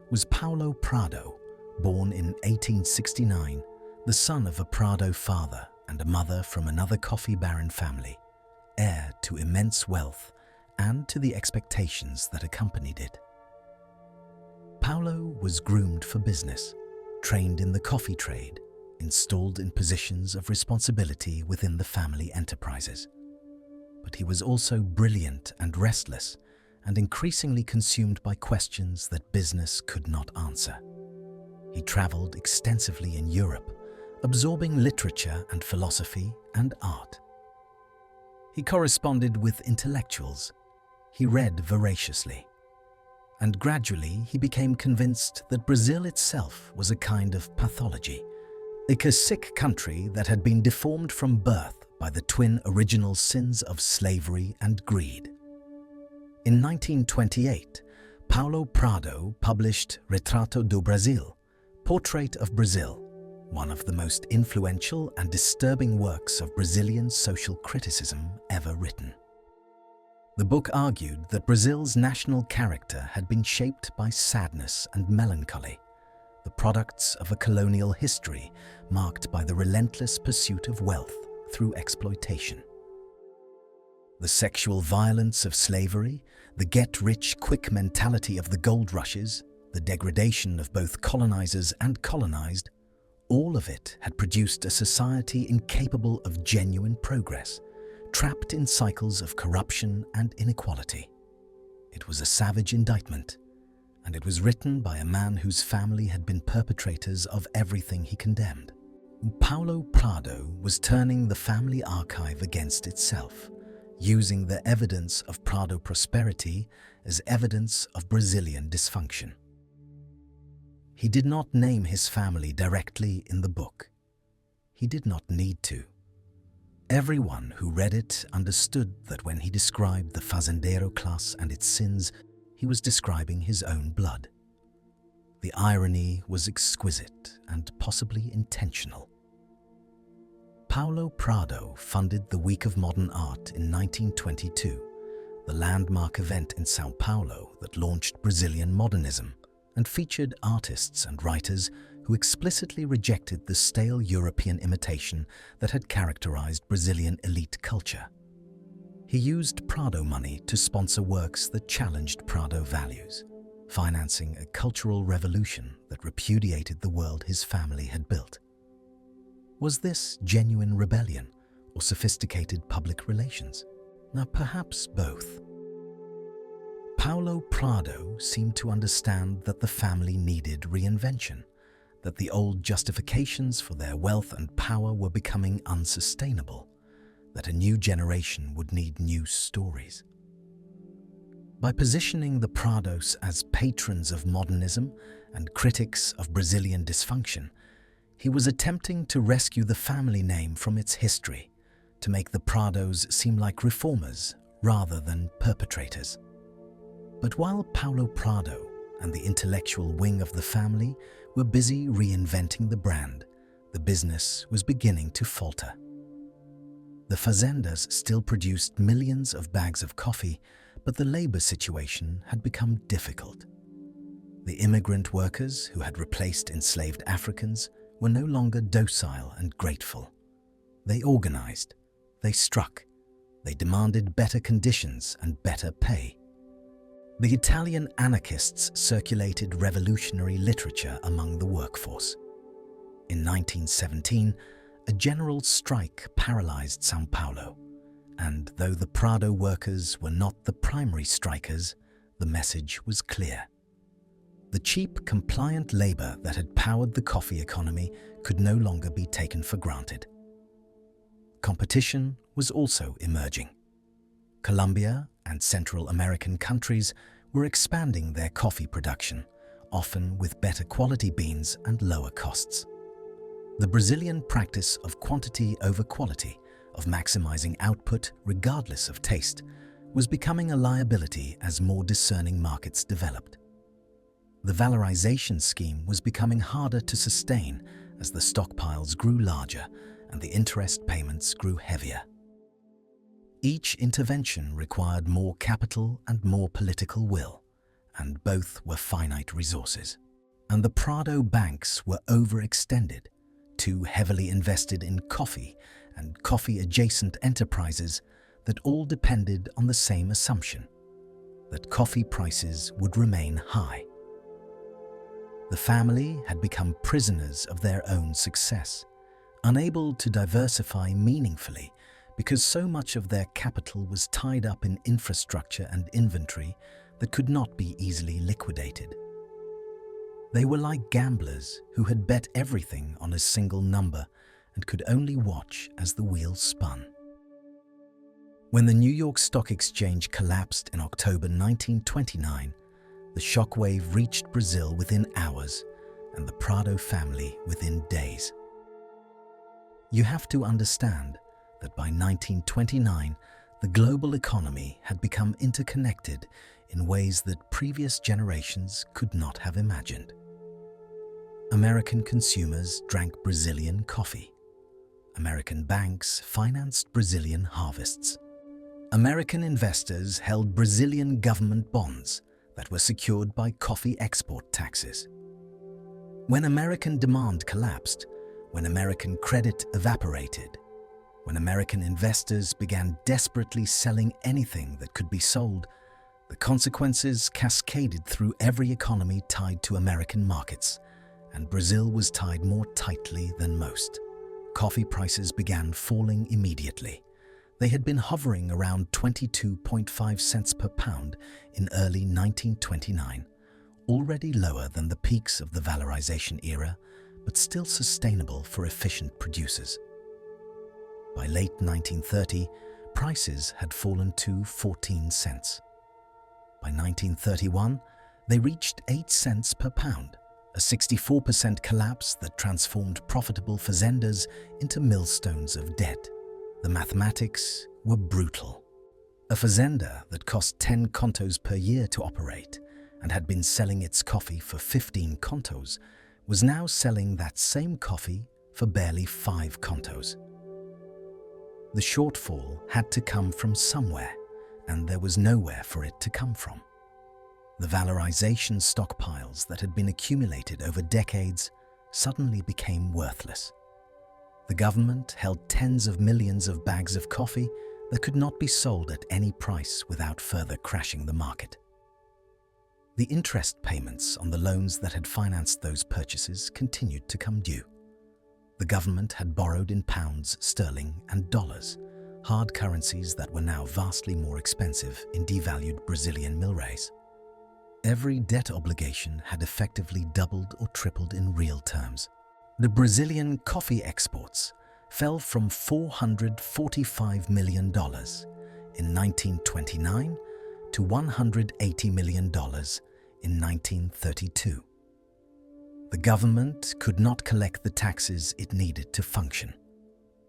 was Paulo Prado, born in 1869, the son of a Prado father and a mother from another coffee baron family, heir to immense wealth and to the expectations that accompanied it. Paulo was groomed for business, trained in the coffee trade, installed in positions of responsibility within the family enterprises. But he was also brilliant and restless, and increasingly consumed by questions that business could not answer. He traveled extensively in Europe, absorbing literature and philosophy and art. He corresponded with intellectuals. He read voraciously. And gradually he became convinced that Brazil itself was a kind of pathology, a sick country that had been deformed from birth by the twin original sins of slavery and greed. In 1928, Paulo Prado published Retrato do Brasil, Portrait of Brazil, one of the most influential and disturbing works of Brazilian social criticism ever written. The book argued that Brazil's national character had been shaped by sadness and melancholy, the products of a colonial history marked by the relentless pursuit of wealth through exploitation. The sexual violence of slavery, the get-rich-quick mentality of the gold rushes, the degradation of both colonizers and colonized, all of it had produced a society incapable of genuine progress, trapped in cycles of corruption and inequality. It was a savage indictment, and it was written by a man whose family had been perpetrators of everything he condemned. Paulo Prado was turning the family archive against itself, using the evidence of Prado prosperity as evidence of Brazilian dysfunction. He did not name his family directly in the book. He did not need to. Everyone who read it understood that when he described the fazendero class and its sins, he was describing his own blood. The irony was exquisite and possibly intentional. Paulo Prado funded the Week of Modern Art in 1922, the landmark event in São Paulo that launched Brazilian modernism and featured artists and writers who explicitly rejected the stale European imitation that had characterized Brazilian elite culture. He used Prado money to sponsor works that challenged Prado values, financing a cultural revolution that repudiated the world his family had built. Was this genuine rebellion or sophisticated public relations? Now, perhaps both. Paulo Prado seemed to understand that the family needed reinvention, that the old justifications for their wealth and power were becoming unsustainable, that a new generation would need new stories. By positioning the Prados as patrons of modernism and critics of Brazilian dysfunction, he was attempting to rescue the family name from its history, to make the Prados seem like reformers rather than perpetrators. But while Paulo Prado and the intellectual wing of the family were busy reinventing the brand, the business was beginning to falter. The fazendas still produced millions of bags of coffee, but the labor situation had become difficult. The immigrant workers who had replaced enslaved Africans were no longer docile and grateful. They organized, they struck, they demanded better conditions and better pay. The Italian anarchists circulated revolutionary literature among the workforce. In 1917, a general strike paralyzed São Paulo, and though the Prado workers were not the primary strikers, the message was clear. The cheap, compliant labor that had powered the coffee economy could no longer be taken for granted. Competition was also emerging. Colombia and Central American countries were expanding their coffee production, often with better quality beans and lower costs. The Brazilian practice of quantity over quality, of maximizing output regardless of taste, was becoming a liability as more discerning markets developed. The valorization scheme was becoming harder to sustain as the stockpiles grew larger and the interest payments grew heavier. Each intervention required more capital and more political will, and both were finite resources. And the Prado banks were overextended, too heavily invested in coffee and coffee-adjacent enterprises that all depended on the same assumption, that coffee prices would remain high. The family had become prisoners of their own success, unable to diversify meaningfully because so much of their capital was tied up in infrastructure and inventory that could not be easily liquidated. They were like gamblers who had bet everything on a single number and could only watch as the wheel spun. When the New York Stock Exchange collapsed in October 1929, the shockwave reached Brazil within hours and the Prado family within days. You have to understand that by 1929, the global economy had become interconnected in ways that previous generations could not have imagined. American consumers drank Brazilian coffee. American banks financed Brazilian harvests. American investors held Brazilian government bonds that were secured by coffee export taxes. When American demand collapsed, when American credit evaporated, when American investors began desperately selling anything that could be sold, the consequences cascaded through every economy tied to American markets, and Brazil was tied more tightly than most. Coffee prices began falling immediately. They had been hovering around 22.5 cents per pound in early 1929, already lower than the peaks of the valorization era, but still sustainable for efficient producers. By late 1930, prices had fallen to 14 cents. By 1931, they reached 8 cents per pound, a 64% collapse that transformed profitable fazendas into millstones of debt. The mathematics were brutal. A fazenda that cost 10 contos per year to operate and had been selling its coffee for 15 contos was now selling that same coffee for barely 5 contos. The shortfall had to come from somewhere, and there was nowhere for it to come from. The valorization stockpiles that had been accumulated over decades suddenly became worthless. The government held tens of millions of bags of coffee that could not be sold at any price without further crashing the market. The interest payments on the loans that had financed those purchases continued to come due. The government had borrowed in pounds, sterling, and dollars, hard currencies that were now vastly more expensive in devalued Brazilian milreis. Every debt obligation had effectively doubled or tripled in real terms. The Brazilian coffee exports fell from $445 million in 1929 to $180 million in 1932. The government could not collect the taxes it needed to function.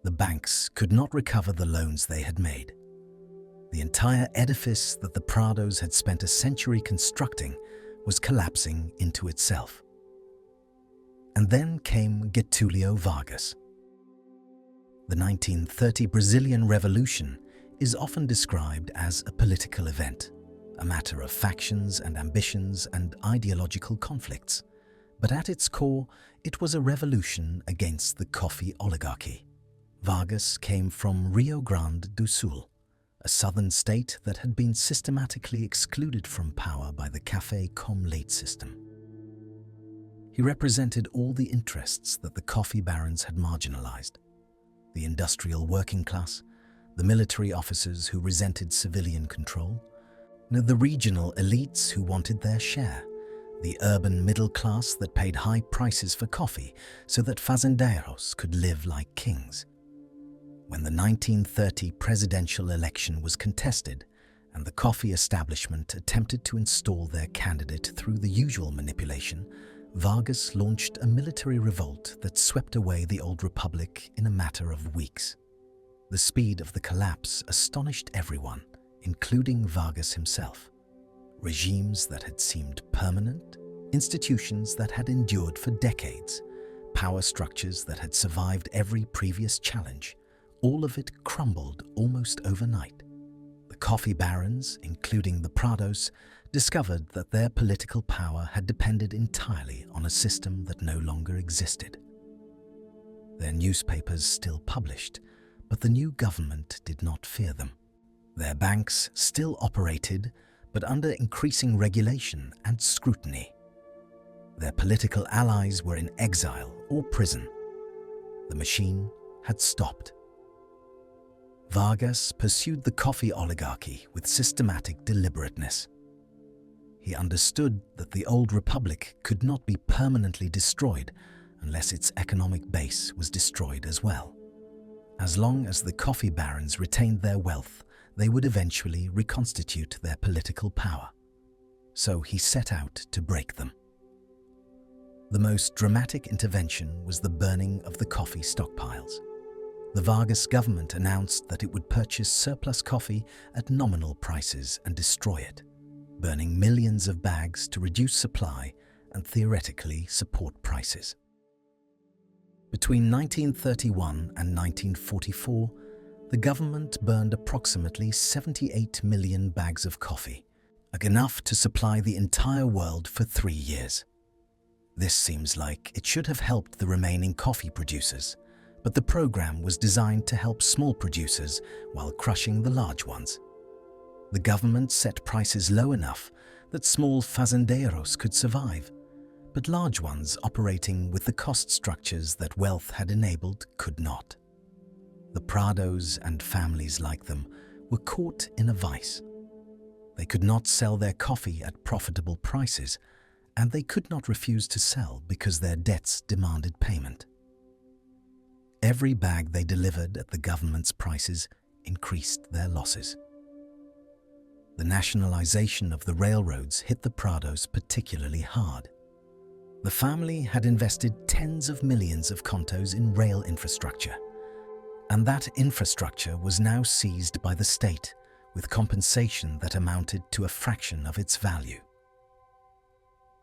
The banks could not recover the loans they had made. The entire edifice that the Prados had spent a century constructing was collapsing into itself. And then came Getúlio Vargas. The 1930 Brazilian Revolution is often described as a political event, a matter of factions and ambitions and ideological conflicts. But at its core, it was a revolution against the coffee oligarchy. Vargas came from Rio Grande do Sul, a southern state that had been systematically excluded from power by the café com leite system. He represented all the interests that the coffee barons had marginalized: the industrial working class, the military officers who resented civilian control, the regional elites who wanted their share, the urban middle class that paid high prices for coffee so that fazendeiros could live like kings. When the 1930 presidential election was contested and the coffee establishment attempted to install their candidate through the usual manipulation, Vargas launched a military revolt that swept away the old republic in a matter of weeks. The speed of the collapse astonished everyone, including Vargas himself. Regimes that had seemed permanent, institutions that had endured for decades, power structures that had survived every previous challenge, all of it crumbled almost overnight. The coffee barons, including the Prados, discovered that their political power had depended entirely on a system that no longer existed. Their newspapers still published, but the new government did not fear them. Their banks still operated, but under increasing regulation and scrutiny. Their political allies were in exile or prison. The machine had stopped. Vargas pursued the coffee oligarchy with systematic deliberateness. He understood that the old republic could not be permanently destroyed unless its economic base was destroyed as well. As long as the coffee barons retained their wealth, they would eventually reconstitute their political power. So he set out to break them. The most dramatic intervention was the burning of the coffee stockpiles. The Vargas government announced that it would purchase surplus coffee at nominal prices and destroy it, burning millions of bags to reduce supply and theoretically support prices. Between 1931 and 1944, the government burned approximately 78 million bags of coffee, enough to supply the entire world for 3 years. This seems like it should have helped the remaining coffee producers, but the program was designed to help small producers while crushing the large ones. The government set prices low enough that small fazendeiros could survive, but large ones operating with the cost structures that wealth had enabled could not. The Prados and families like them were caught in a vice. They could not sell their coffee at profitable prices, and they could not refuse to sell because their debts demanded payment. Every bag they delivered at the government's prices increased their losses. The nationalization of the railroads hit the Prados particularly hard. The family had invested tens of millions of contos in rail infrastructure, and that infrastructure was now seized by the state with compensation that amounted to a fraction of its value.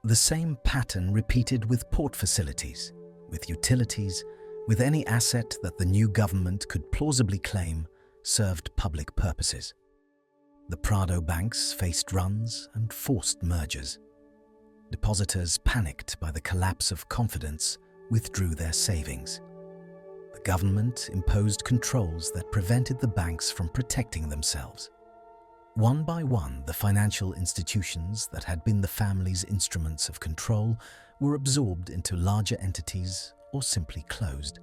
The same pattern repeated with port facilities, with utilities, with any asset that the new government could plausibly claim served public purposes. The Prado banks faced runs and forced mergers. Depositors, panicked by the collapse of confidence, withdrew their savings. The government imposed controls that prevented the banks from protecting themselves. One by one, the financial institutions that had been the family's instruments of control were absorbed into larger entities or simply closed.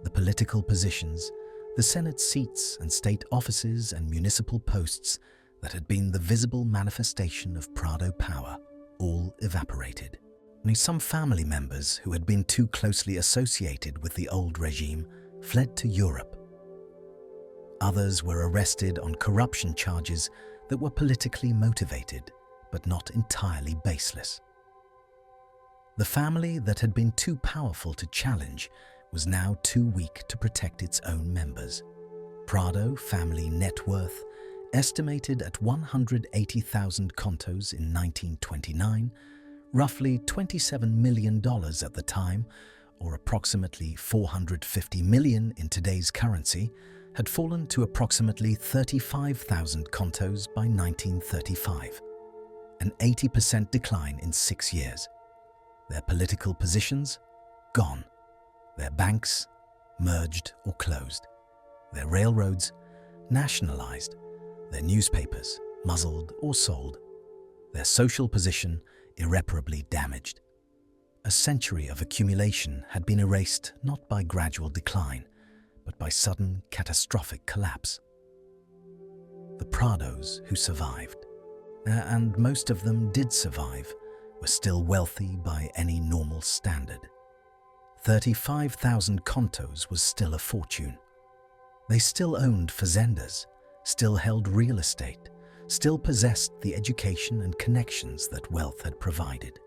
The political positions, the Senate seats and state offices and municipal posts that had been the visible manifestation of Prado power all evaporated. Only some family members who had been too closely associated with the old regime fled to Europe. Others were arrested on corruption charges that were politically motivated, but not entirely baseless. The family that had been too powerful to challenge was now too weak to protect its own members. Prado family net worth, estimated at 180,000 contos in 1929, roughly $27 million at the time, or approximately $450 million in today's currency, had fallen to approximately 35,000 contos by 1935, an 80% decline in 6 years. Their political positions? Gone. Their banks? Merged or closed. Their railroads? Nationalized. Their newspapers? Muzzled or sold. Their social position? Irreparably damaged. A century of accumulation had been erased not by gradual decline, but by sudden catastrophic collapse. The Prados who survived, and most of them did survive, were still wealthy by any normal standard. 35,000 contos was still a fortune. They still owned fazendas, still held real estate, still possessed the education and connections that wealth had provided.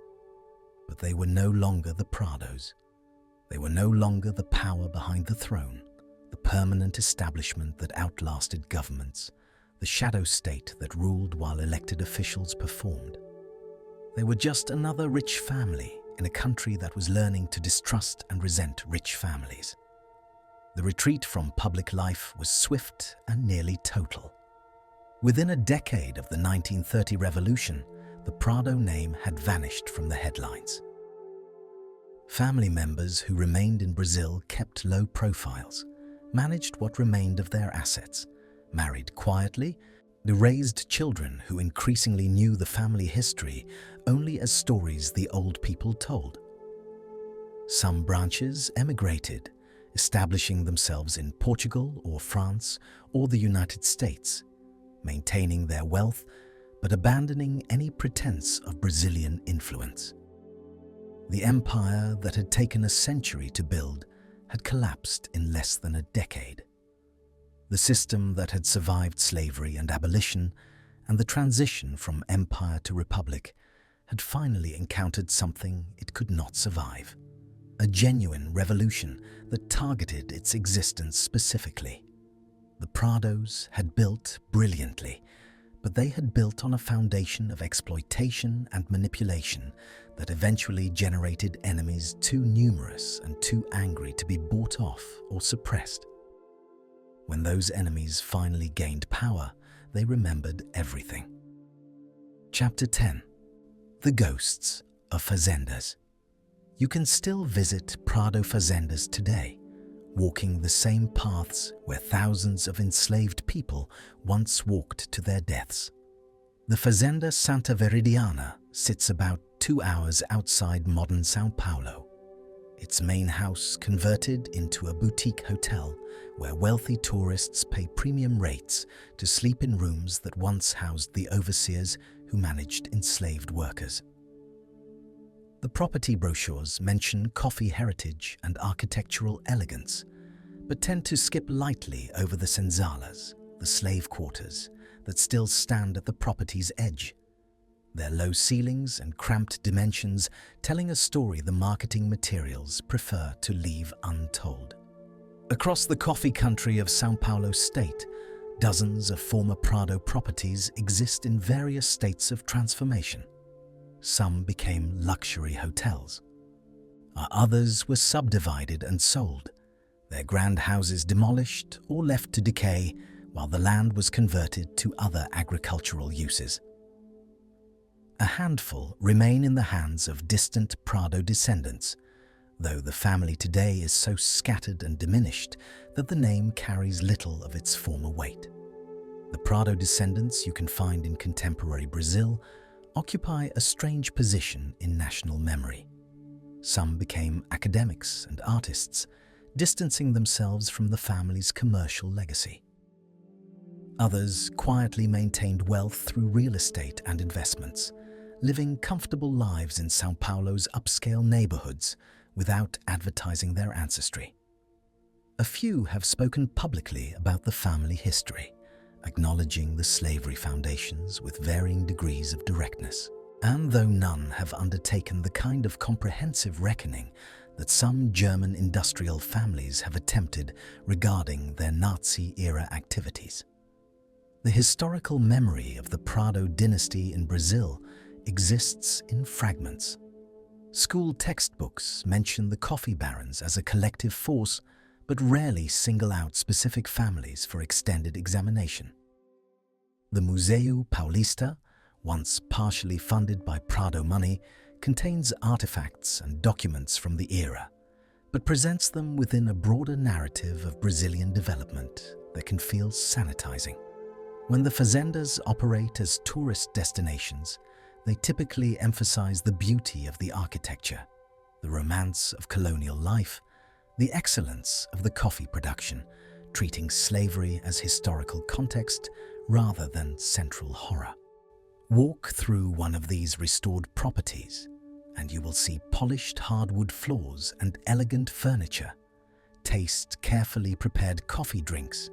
But they were no longer the Prados. They were no longer the power behind the throne, the permanent establishment that outlasted governments, the shadow state that ruled while elected officials performed. They were just another rich family in a country that was learning to distrust and resent rich families. The retreat from public life was swift and nearly total. Within a decade of the 1930 revolution, the Prado name had vanished from the headlines. Family members who remained in Brazil kept low profiles, managed what remained of their assets, married quietly, raised children who increasingly knew the family history only as stories the old people told. Some branches emigrated, establishing themselves in Portugal or France or the United States, maintaining their wealth but abandoning any pretense of Brazilian influence. The empire that had taken a century to build had collapsed in less than a decade. The system that had survived slavery and abolition and the transition from empire to republic had finally encountered something it could not survive, a genuine revolution that targeted its existence specifically. The Prados had built brilliantly, but they had built on a foundation of exploitation and manipulation that eventually generated enemies too numerous and too angry to be bought off or suppressed. When those enemies finally gained power, they remembered everything. Chapter 10. The Ghosts of Fazendas. You can still visit Prado fazendas today, walking the same paths where thousands of enslaved people once walked to their deaths. The Fazenda Santa Veridiana sits about 2 hours outside modern São Paulo. Its main house converted into a boutique hotel where wealthy tourists pay premium rates to sleep in rooms that once housed the overseers who managed enslaved workers. The property brochures mention coffee heritage and architectural elegance, but tend to skip lightly over the senzalas, the slave quarters, that still stand at the property's edge. Their low ceilings and cramped dimensions telling a story the marketing materials prefer to leave untold. Across the coffee country of São Paulo state, dozens of former Prado properties exist in various states of transformation. Some became luxury hotels. Others were subdivided and sold, their grand houses demolished or left to decay while the land was converted to other agricultural uses. A handful remain in the hands of distant Prado descendants, though the family today is so scattered and diminished that the name carries little of its former weight. The Prado descendants you can find in contemporary Brazil occupy a strange position in national memory. Some became academics and artists, distancing themselves from the family's commercial legacy. Others quietly maintained wealth through real estate and investments, living comfortable lives in São Paulo's upscale neighborhoods without advertising their ancestry. A few have spoken publicly about the family history, acknowledging the slavery foundations with varying degrees of directness. And though none have undertaken the kind of comprehensive reckoning that some German industrial families have attempted regarding their Nazi-era activities. The historical memory of the Prado dynasty in Brazil exists in fragments. School textbooks mention the coffee barons as a collective force, but rarely single out specific families for extended examination. The Museu Paulista, once partially funded by Prado money, contains artifacts and documents from the era, but presents them within a broader narrative of Brazilian development that can feel sanitizing. When the fazendas operate as tourist destinations, they typically emphasize the beauty of the architecture, the romance of colonial life, the excellence of the coffee production, treating slavery as historical context rather than central horror. Walk through one of these restored properties, and you will see polished hardwood floors and elegant furniture. Taste carefully prepared coffee drinks.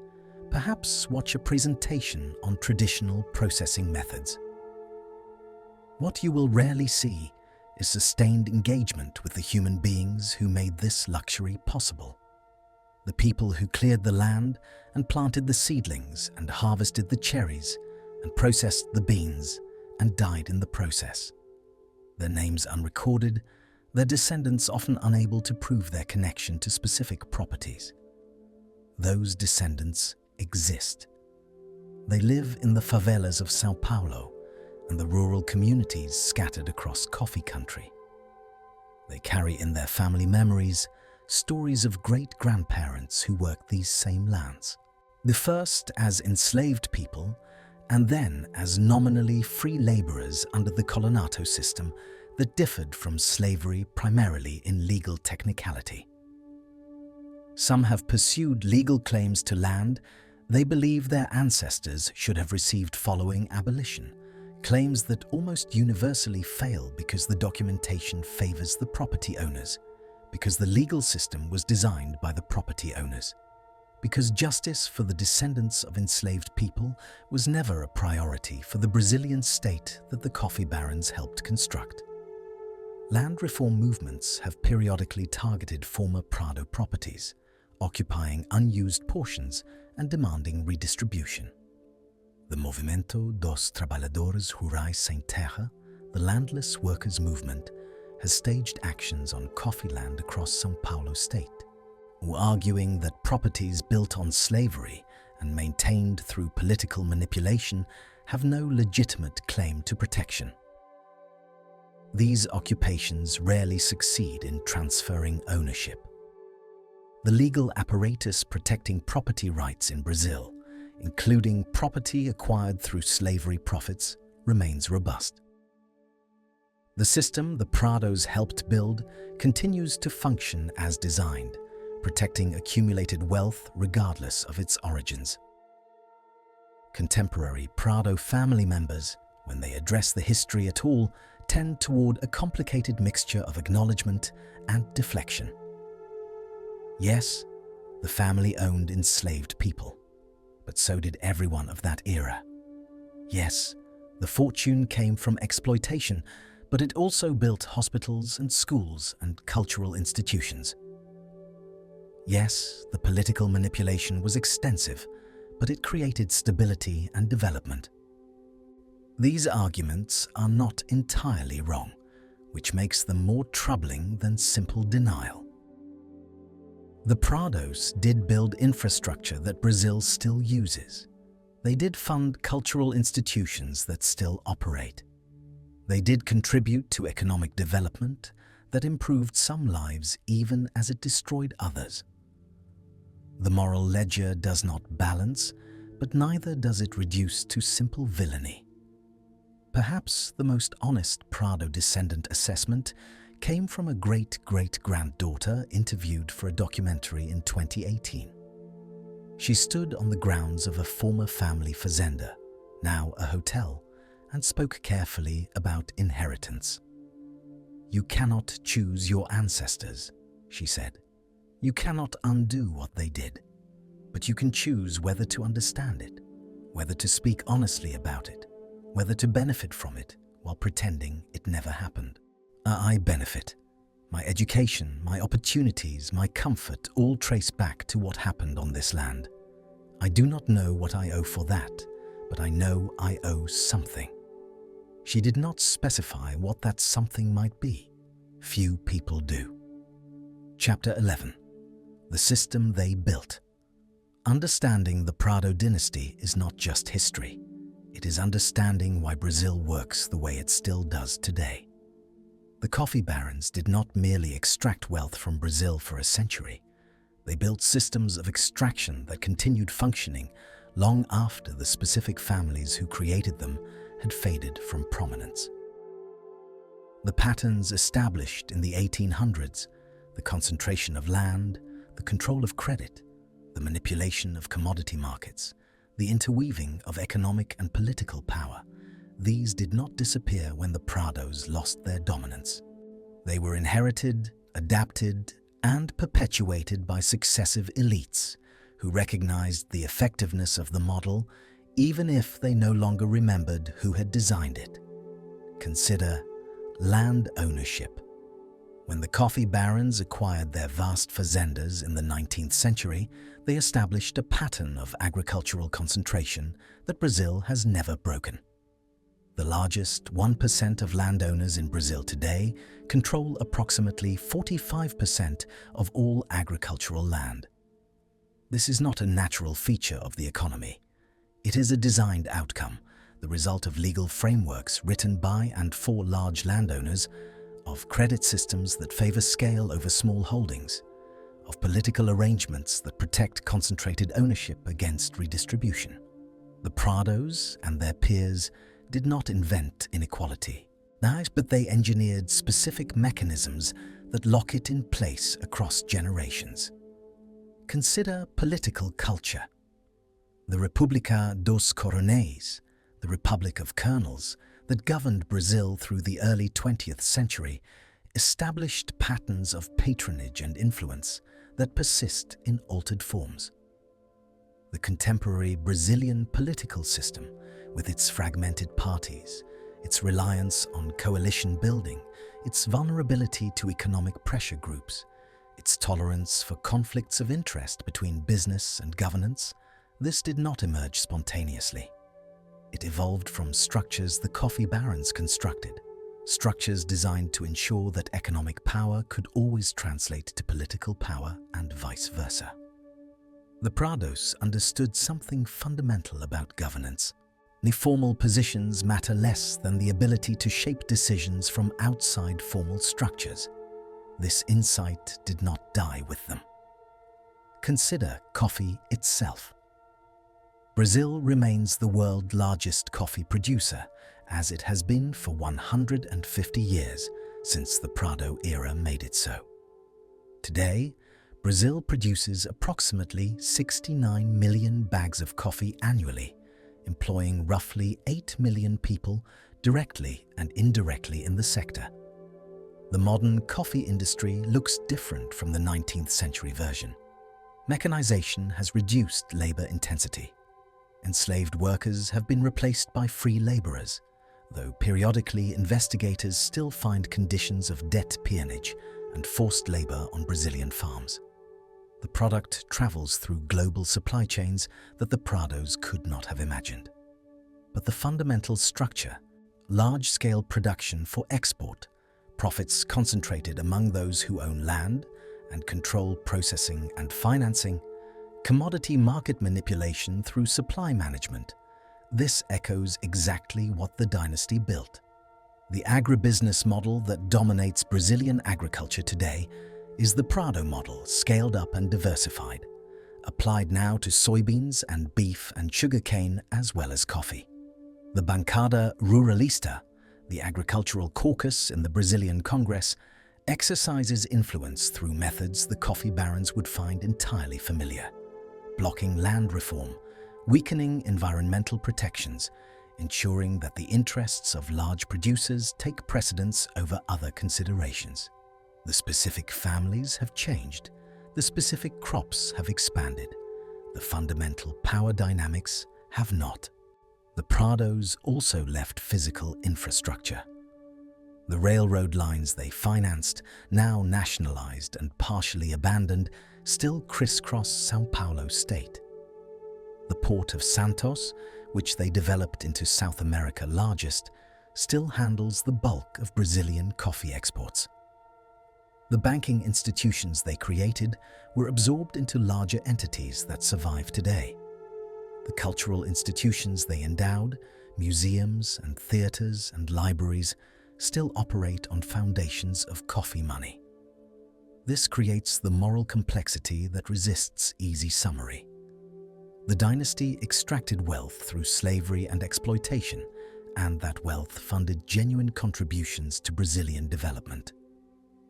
Perhaps watch a presentation on traditional processing methods. What you will rarely see is sustained engagement with the human beings who made this luxury possible. The people who cleared the land and planted the seedlings and harvested the cherries and processed the beans and died in the process. Their names unrecorded, their descendants often unable to prove their connection to specific properties. Those descendants exist. They live in the favelas of São Paulo and the rural communities scattered across coffee country. They carry in their family memories stories of great-grandparents who worked these same lands, the first as enslaved people and then as nominally free laborers under the colonato system that differed from slavery primarily in legal technicality. Some have pursued legal claims to land they believe their ancestors should have received following abolition, claims that almost universally fail because the documentation favors the property owners, because the legal system was designed by the property owners, because justice for the descendants of enslaved people was never a priority for the Brazilian state that the coffee barons helped construct. Land reform movements have periodically targeted former Prado properties, occupying unused portions and demanding redistribution. The Movimento dos Trabalhadores Rurais Sem Terra, the landless workers movement, has staged actions on coffee land across São Paulo state. or arguing that properties built on slavery and maintained through political manipulation have no legitimate claim to protection. These occupations rarely succeed in transferring ownership. The legal apparatus protecting property rights in Brazil, including property acquired through slavery profits, remains robust. The system the Prados helped build continues to function as designed, protecting accumulated wealth regardless of its origins. Contemporary Prado family members, when they address the history at all, tend toward a complicated mixture of acknowledgement and deflection. Yes, the family owned enslaved people, but so did everyone of that era. Yes, the fortune came from exploitation, but it also built hospitals and schools and cultural institutions. Yes, the political manipulation was extensive, but it created stability and development. These arguments are not entirely wrong, which makes them more troubling than simple denial. The Prados did build infrastructure that Brazil still uses. They did fund cultural institutions that still operate. They did contribute to economic development that improved some lives even as it destroyed others. The moral ledger does not balance, but neither does it reduce to simple villainy. Perhaps the most honest Prado descendant assessment came from a great-great-granddaughter interviewed for a documentary in 2018. She stood on the grounds of a former family fazenda, now a hotel, and spoke carefully about inheritance. "You cannot choose your ancestors," she said. "You cannot undo what they did, but you can choose whether to understand it, whether to speak honestly about it, whether to benefit from it while pretending it never happened." I benefit. My education, my opportunities, my comfort all trace back to what happened on this land. I do not know what I owe for that, but I know I owe something. She did not specify what that something might be. Few people do. Chapter 11. The system they built. Understanding the Prado dynasty is not just history. It is understanding why Brazil works the way it still does today. The coffee barons did not merely extract wealth from Brazil for a century. They built systems of extraction that continued functioning long after the specific families who created them had faded from prominence. The patterns established in the 1800s, the concentration of land, the control of credit, the manipulation of commodity markets, the interweaving of economic and political power, these did not disappear when the Prados lost their dominance. They were inherited, adapted, and perpetuated by successive elites who recognized the effectiveness of the model even if they no longer remembered who had designed it. Consider land ownership. When the coffee barons acquired their vast fazendas in the 19th century, they established a pattern of agricultural concentration that Brazil has never broken. The largest 1% of landowners in Brazil today control approximately 45% of all agricultural land. This is not a natural feature of the economy. It is a designed outcome, the result of legal frameworks written by and for large landowners, of credit systems that favor scale over small holdings, of political arrangements that protect concentrated ownership against redistribution. The Prados and their peers did not invent inequality, but they engineered specific mechanisms that lock it in place across generations. Consider political culture. The República dos Coronéis, the Republic of Colonels, that governed Brazil through the early 20th century, established patterns of patronage and influence that persist in altered forms. The contemporary Brazilian political system, with its fragmented parties, its reliance on coalition building, its vulnerability to economic pressure groups, its tolerance for conflicts of interest between business and governance, this did not emerge spontaneously. It evolved from structures the coffee barons constructed. structures designed to ensure that economic power could always translate to political power and vice versa. The Prados understood something fundamental about governance. Informal positions matter less than the ability to shape decisions from outside formal structures. This insight did not die with them. Consider coffee itself. Brazil remains the world's largest coffee producer, as it has been for 150 years since the Prado era made it so. Today, Brazil produces approximately 69 million bags of coffee annually, employing roughly 8 million people directly and indirectly in the sector. The modern coffee industry looks different from the 19th century version. Mechanization has reduced labor intensity. Enslaved workers have been replaced by free laborers, though periodically investigators still find conditions of debt peonage and forced labor on Brazilian farms. The product travels through global supply chains that the Prados could not have imagined. But the fundamental structure, large-scale production for export, profits concentrated among those who own land and control processing and financing, commodity market manipulation through supply management. This echoes exactly what the dynasty built. The agribusiness model that dominates Brazilian agriculture today is the Prado model, scaled up and diversified, applied now to soybeans and beef and sugarcane as well as coffee. The Bancada Ruralista, the agricultural caucus in the Brazilian Congress, exercises influence through methods the coffee barons would find entirely familiar: blocking land reform, weakening environmental protections, ensuring that the interests of large producers take precedence over other considerations. The specific families have changed, the specific crops have expanded, the fundamental power dynamics have not. The Prados also left physical infrastructure. The railroad lines they financed, now nationalized and partially abandoned, still crisscross São Paulo state. The port of Santos, which they developed into South America's largest, still handles the bulk of Brazilian coffee exports. The banking institutions they created were absorbed into larger entities that survive today. The cultural institutions they endowed, museums and theaters and libraries, still operate on foundations of coffee money. This creates the moral complexity that resists easy summary. The dynasty extracted wealth through slavery and exploitation, and that wealth funded genuine contributions to Brazilian development.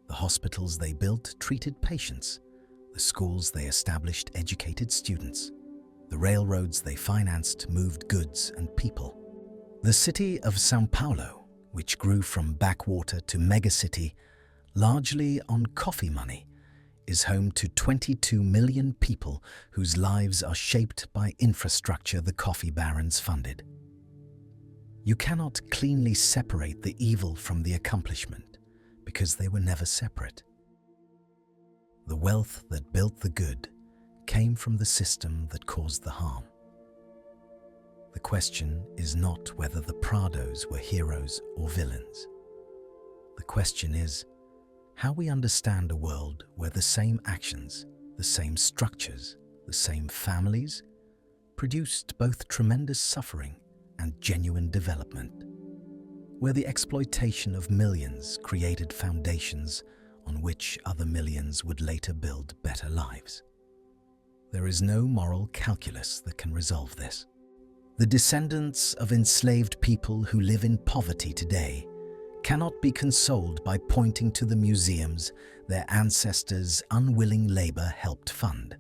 The hospitals they built treated patients. The schools they established educated students. The railroads they financed moved goods and people. The city of São Paulo, which grew from backwater to megacity, largely on coffee money, is home to 22 million people whose lives are shaped by infrastructure the coffee barons funded. You cannot cleanly separate the evil from the accomplishment, because they were never separate. The wealth that built the good came from the system that caused the harm. The question is not whether the Prados were heroes or villains. The question is how we understand a world where the same actions, the same structures, the same families produced both tremendous suffering and genuine development, where the exploitation of millions created foundations on which other millions would later build better lives. There is no moral calculus that can resolve this. The descendants of enslaved people who live in poverty today cannot be consoled by pointing to the museums their ancestors' unwilling labor helped fund.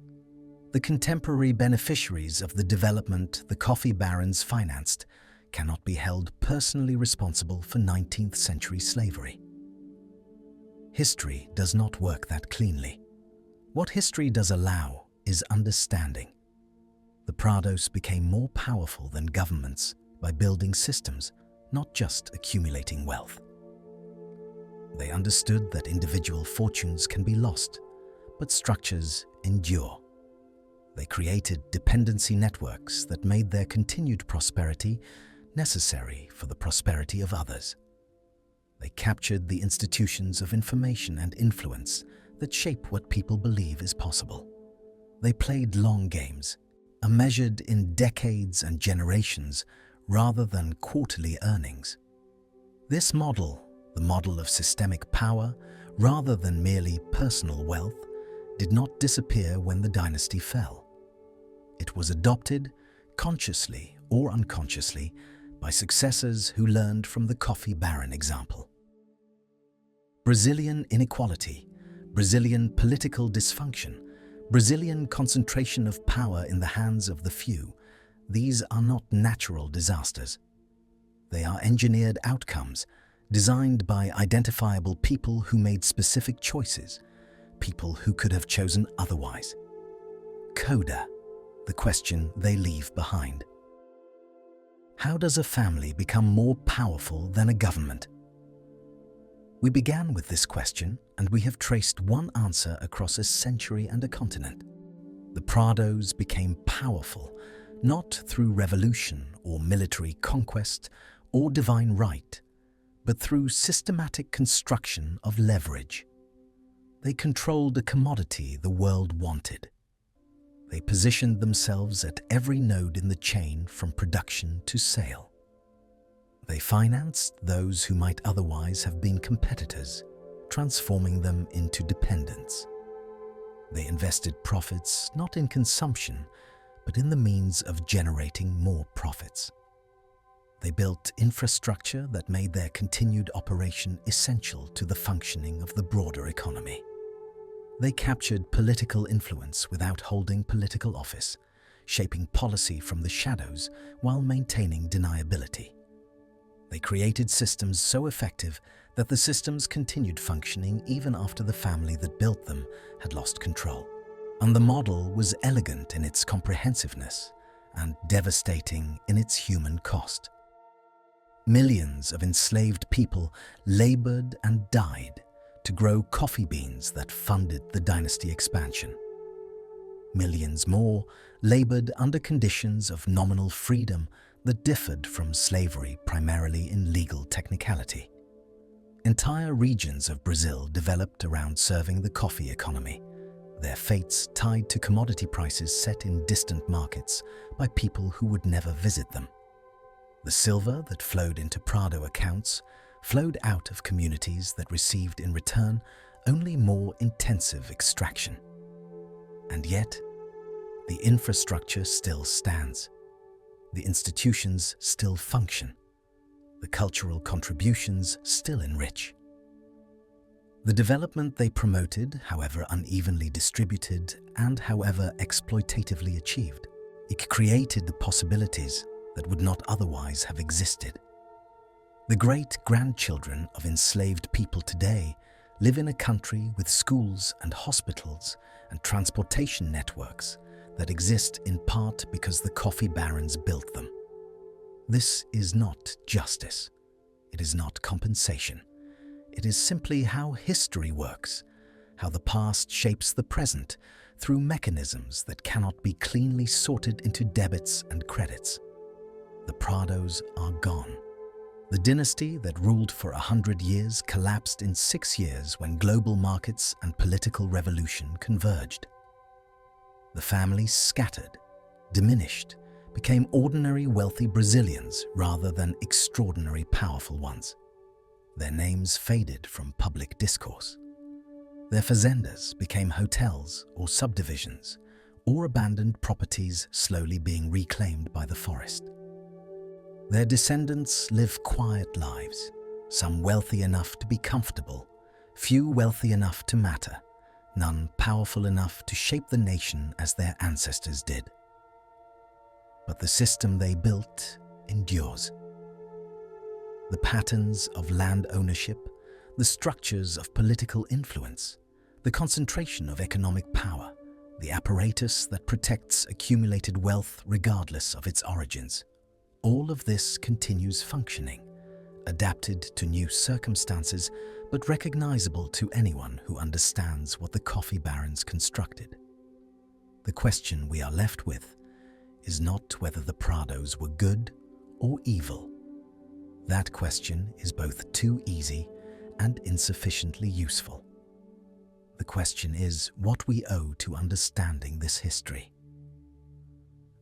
The contemporary beneficiaries of the development the coffee barons financed cannot be held personally responsible for 19th century slavery. History does not work that cleanly. What history does allow is understanding. The Prados became more powerful than governments by building systems, not just accumulating wealth. They understood that individual fortunes can be lost, but structures endure. They created dependency networks that made their continued prosperity necessary for the prosperity of others. They captured the institutions of information and influence that shape what people believe is possible. They played long games, are measured in decades and generations rather than quarterly earnings. This model, the model of systemic power rather than merely personal wealth, did not disappear when the dynasty fell. It was adopted, consciously or unconsciously, by successors who learned from the coffee baron example. Brazilian inequality, Brazilian political dysfunction, Brazilian concentration of power in the hands of the few, these are not natural disasters. They are engineered outcomes, designed by identifiable people who made specific choices, people who could have chosen otherwise. Coda, the question they leave behind. How does a family become more powerful than a government? We began with this question, and we have traced one answer across a century and a continent. The Prados became powerful, not through revolution or military conquest or divine right, but through systematic construction of leverage. They controlled a commodity the world wanted. They positioned themselves at every node in the chain from production to sale. They financed those who might otherwise have been competitors, transforming them into dependents. They invested profits not in consumption, but in the means of generating more profits. They built infrastructure that made their continued operation essential to the functioning of the broader economy. They captured political influence without holding political office, shaping policy from the shadows while maintaining deniability. They created systems so effective that the systems continued functioning even after the family that built them had lost control. And the model was elegant in its comprehensiveness and devastating in its human cost. Millions of enslaved people labored and died to grow coffee beans that funded the dynasty expansion. Millions more labored under conditions of nominal freedom that differed from slavery primarily in legal technicality. Entire regions of Brazil developed around serving the coffee economy, their fates tied to commodity prices set in distant markets by people who would never visit them. The silver that flowed into Prado accounts flowed out of communities that received in return only more intensive extraction. And yet, the infrastructure still stands. The institutions still function. The cultural contributions still enrich. The development they promoted, however unevenly distributed and however exploitatively achieved, it created the possibilities that would not otherwise have existed. The great-grandchildren of enslaved people today live in a country with schools and hospitals and transportation networks that exist in part because the coffee barons built them. This is not justice. It is not compensation. It is simply how history works, how the past shapes the present through mechanisms that cannot be cleanly sorted into debits and credits. The Prados are gone. The dynasty that ruled for 100 years collapsed in 6 years when global markets and political revolution converged. The families scattered, diminished, became ordinary wealthy Brazilians rather than extraordinary powerful ones. Their names faded from public discourse. Their fazendas became hotels or subdivisions, or abandoned properties slowly being reclaimed by the forest. Their descendants live quiet lives, some wealthy enough to be comfortable, few wealthy enough to matter, none powerful enough to shape the nation as their ancestors did. But the system they built endures. The patterns of land ownership, the structures of political influence, the concentration of economic power, the apparatus that protects accumulated wealth regardless of its origins, all of this continues functioning, adapted to new circumstances, but recognizable to anyone who understands what the coffee barons constructed. The question we are left with is not whether the Prados were good or evil. That question is both too easy and insufficiently useful. The question is what we owe to understanding this history.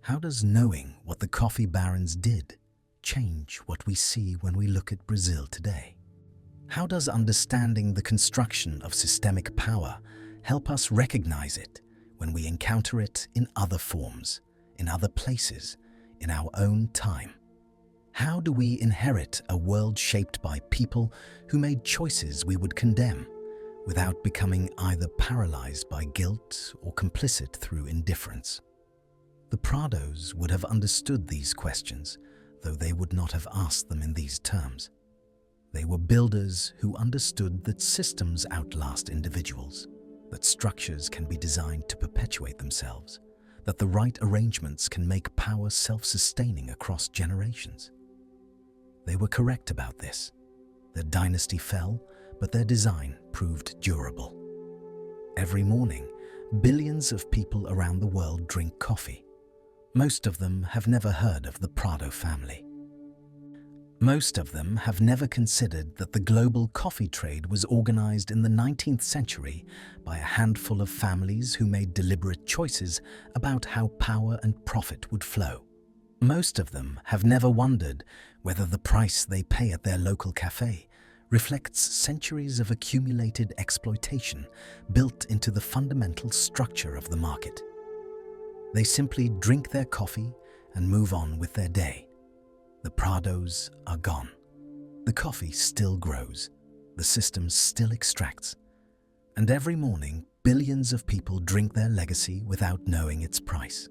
How does knowing what the coffee barons did change what we see when we look at Brazil today? How does understanding the construction of systemic power help us recognize it when we encounter it in other forms, in other places, in our own time? How do we inherit a world shaped by people who made choices we would condemn without becoming either paralyzed by guilt or complicit through indifference? The Prados would have understood these questions, though they would not have asked them in these terms. They were builders who understood that systems outlast individuals, that structures can be designed to perpetuate themselves, that the right arrangements can make power self-sustaining across generations. They were correct about this. Their dynasty fell, but their design proved durable. Every morning, billions of people around the world drink coffee. Most of them have never heard of the Prado family. Most of them have never considered that the global coffee trade was organized in the 19th century by a handful of families who made deliberate choices about how power and profit would flow. Most of them have never wondered whether the price they pay at their local cafe reflects centuries of accumulated exploitation built into the fundamental structure of the market. They simply drink their coffee and move on with their day. The Prados are gone. The coffee still grows. The system still extracts. And every morning, billions of people drink their legacy without knowing its price.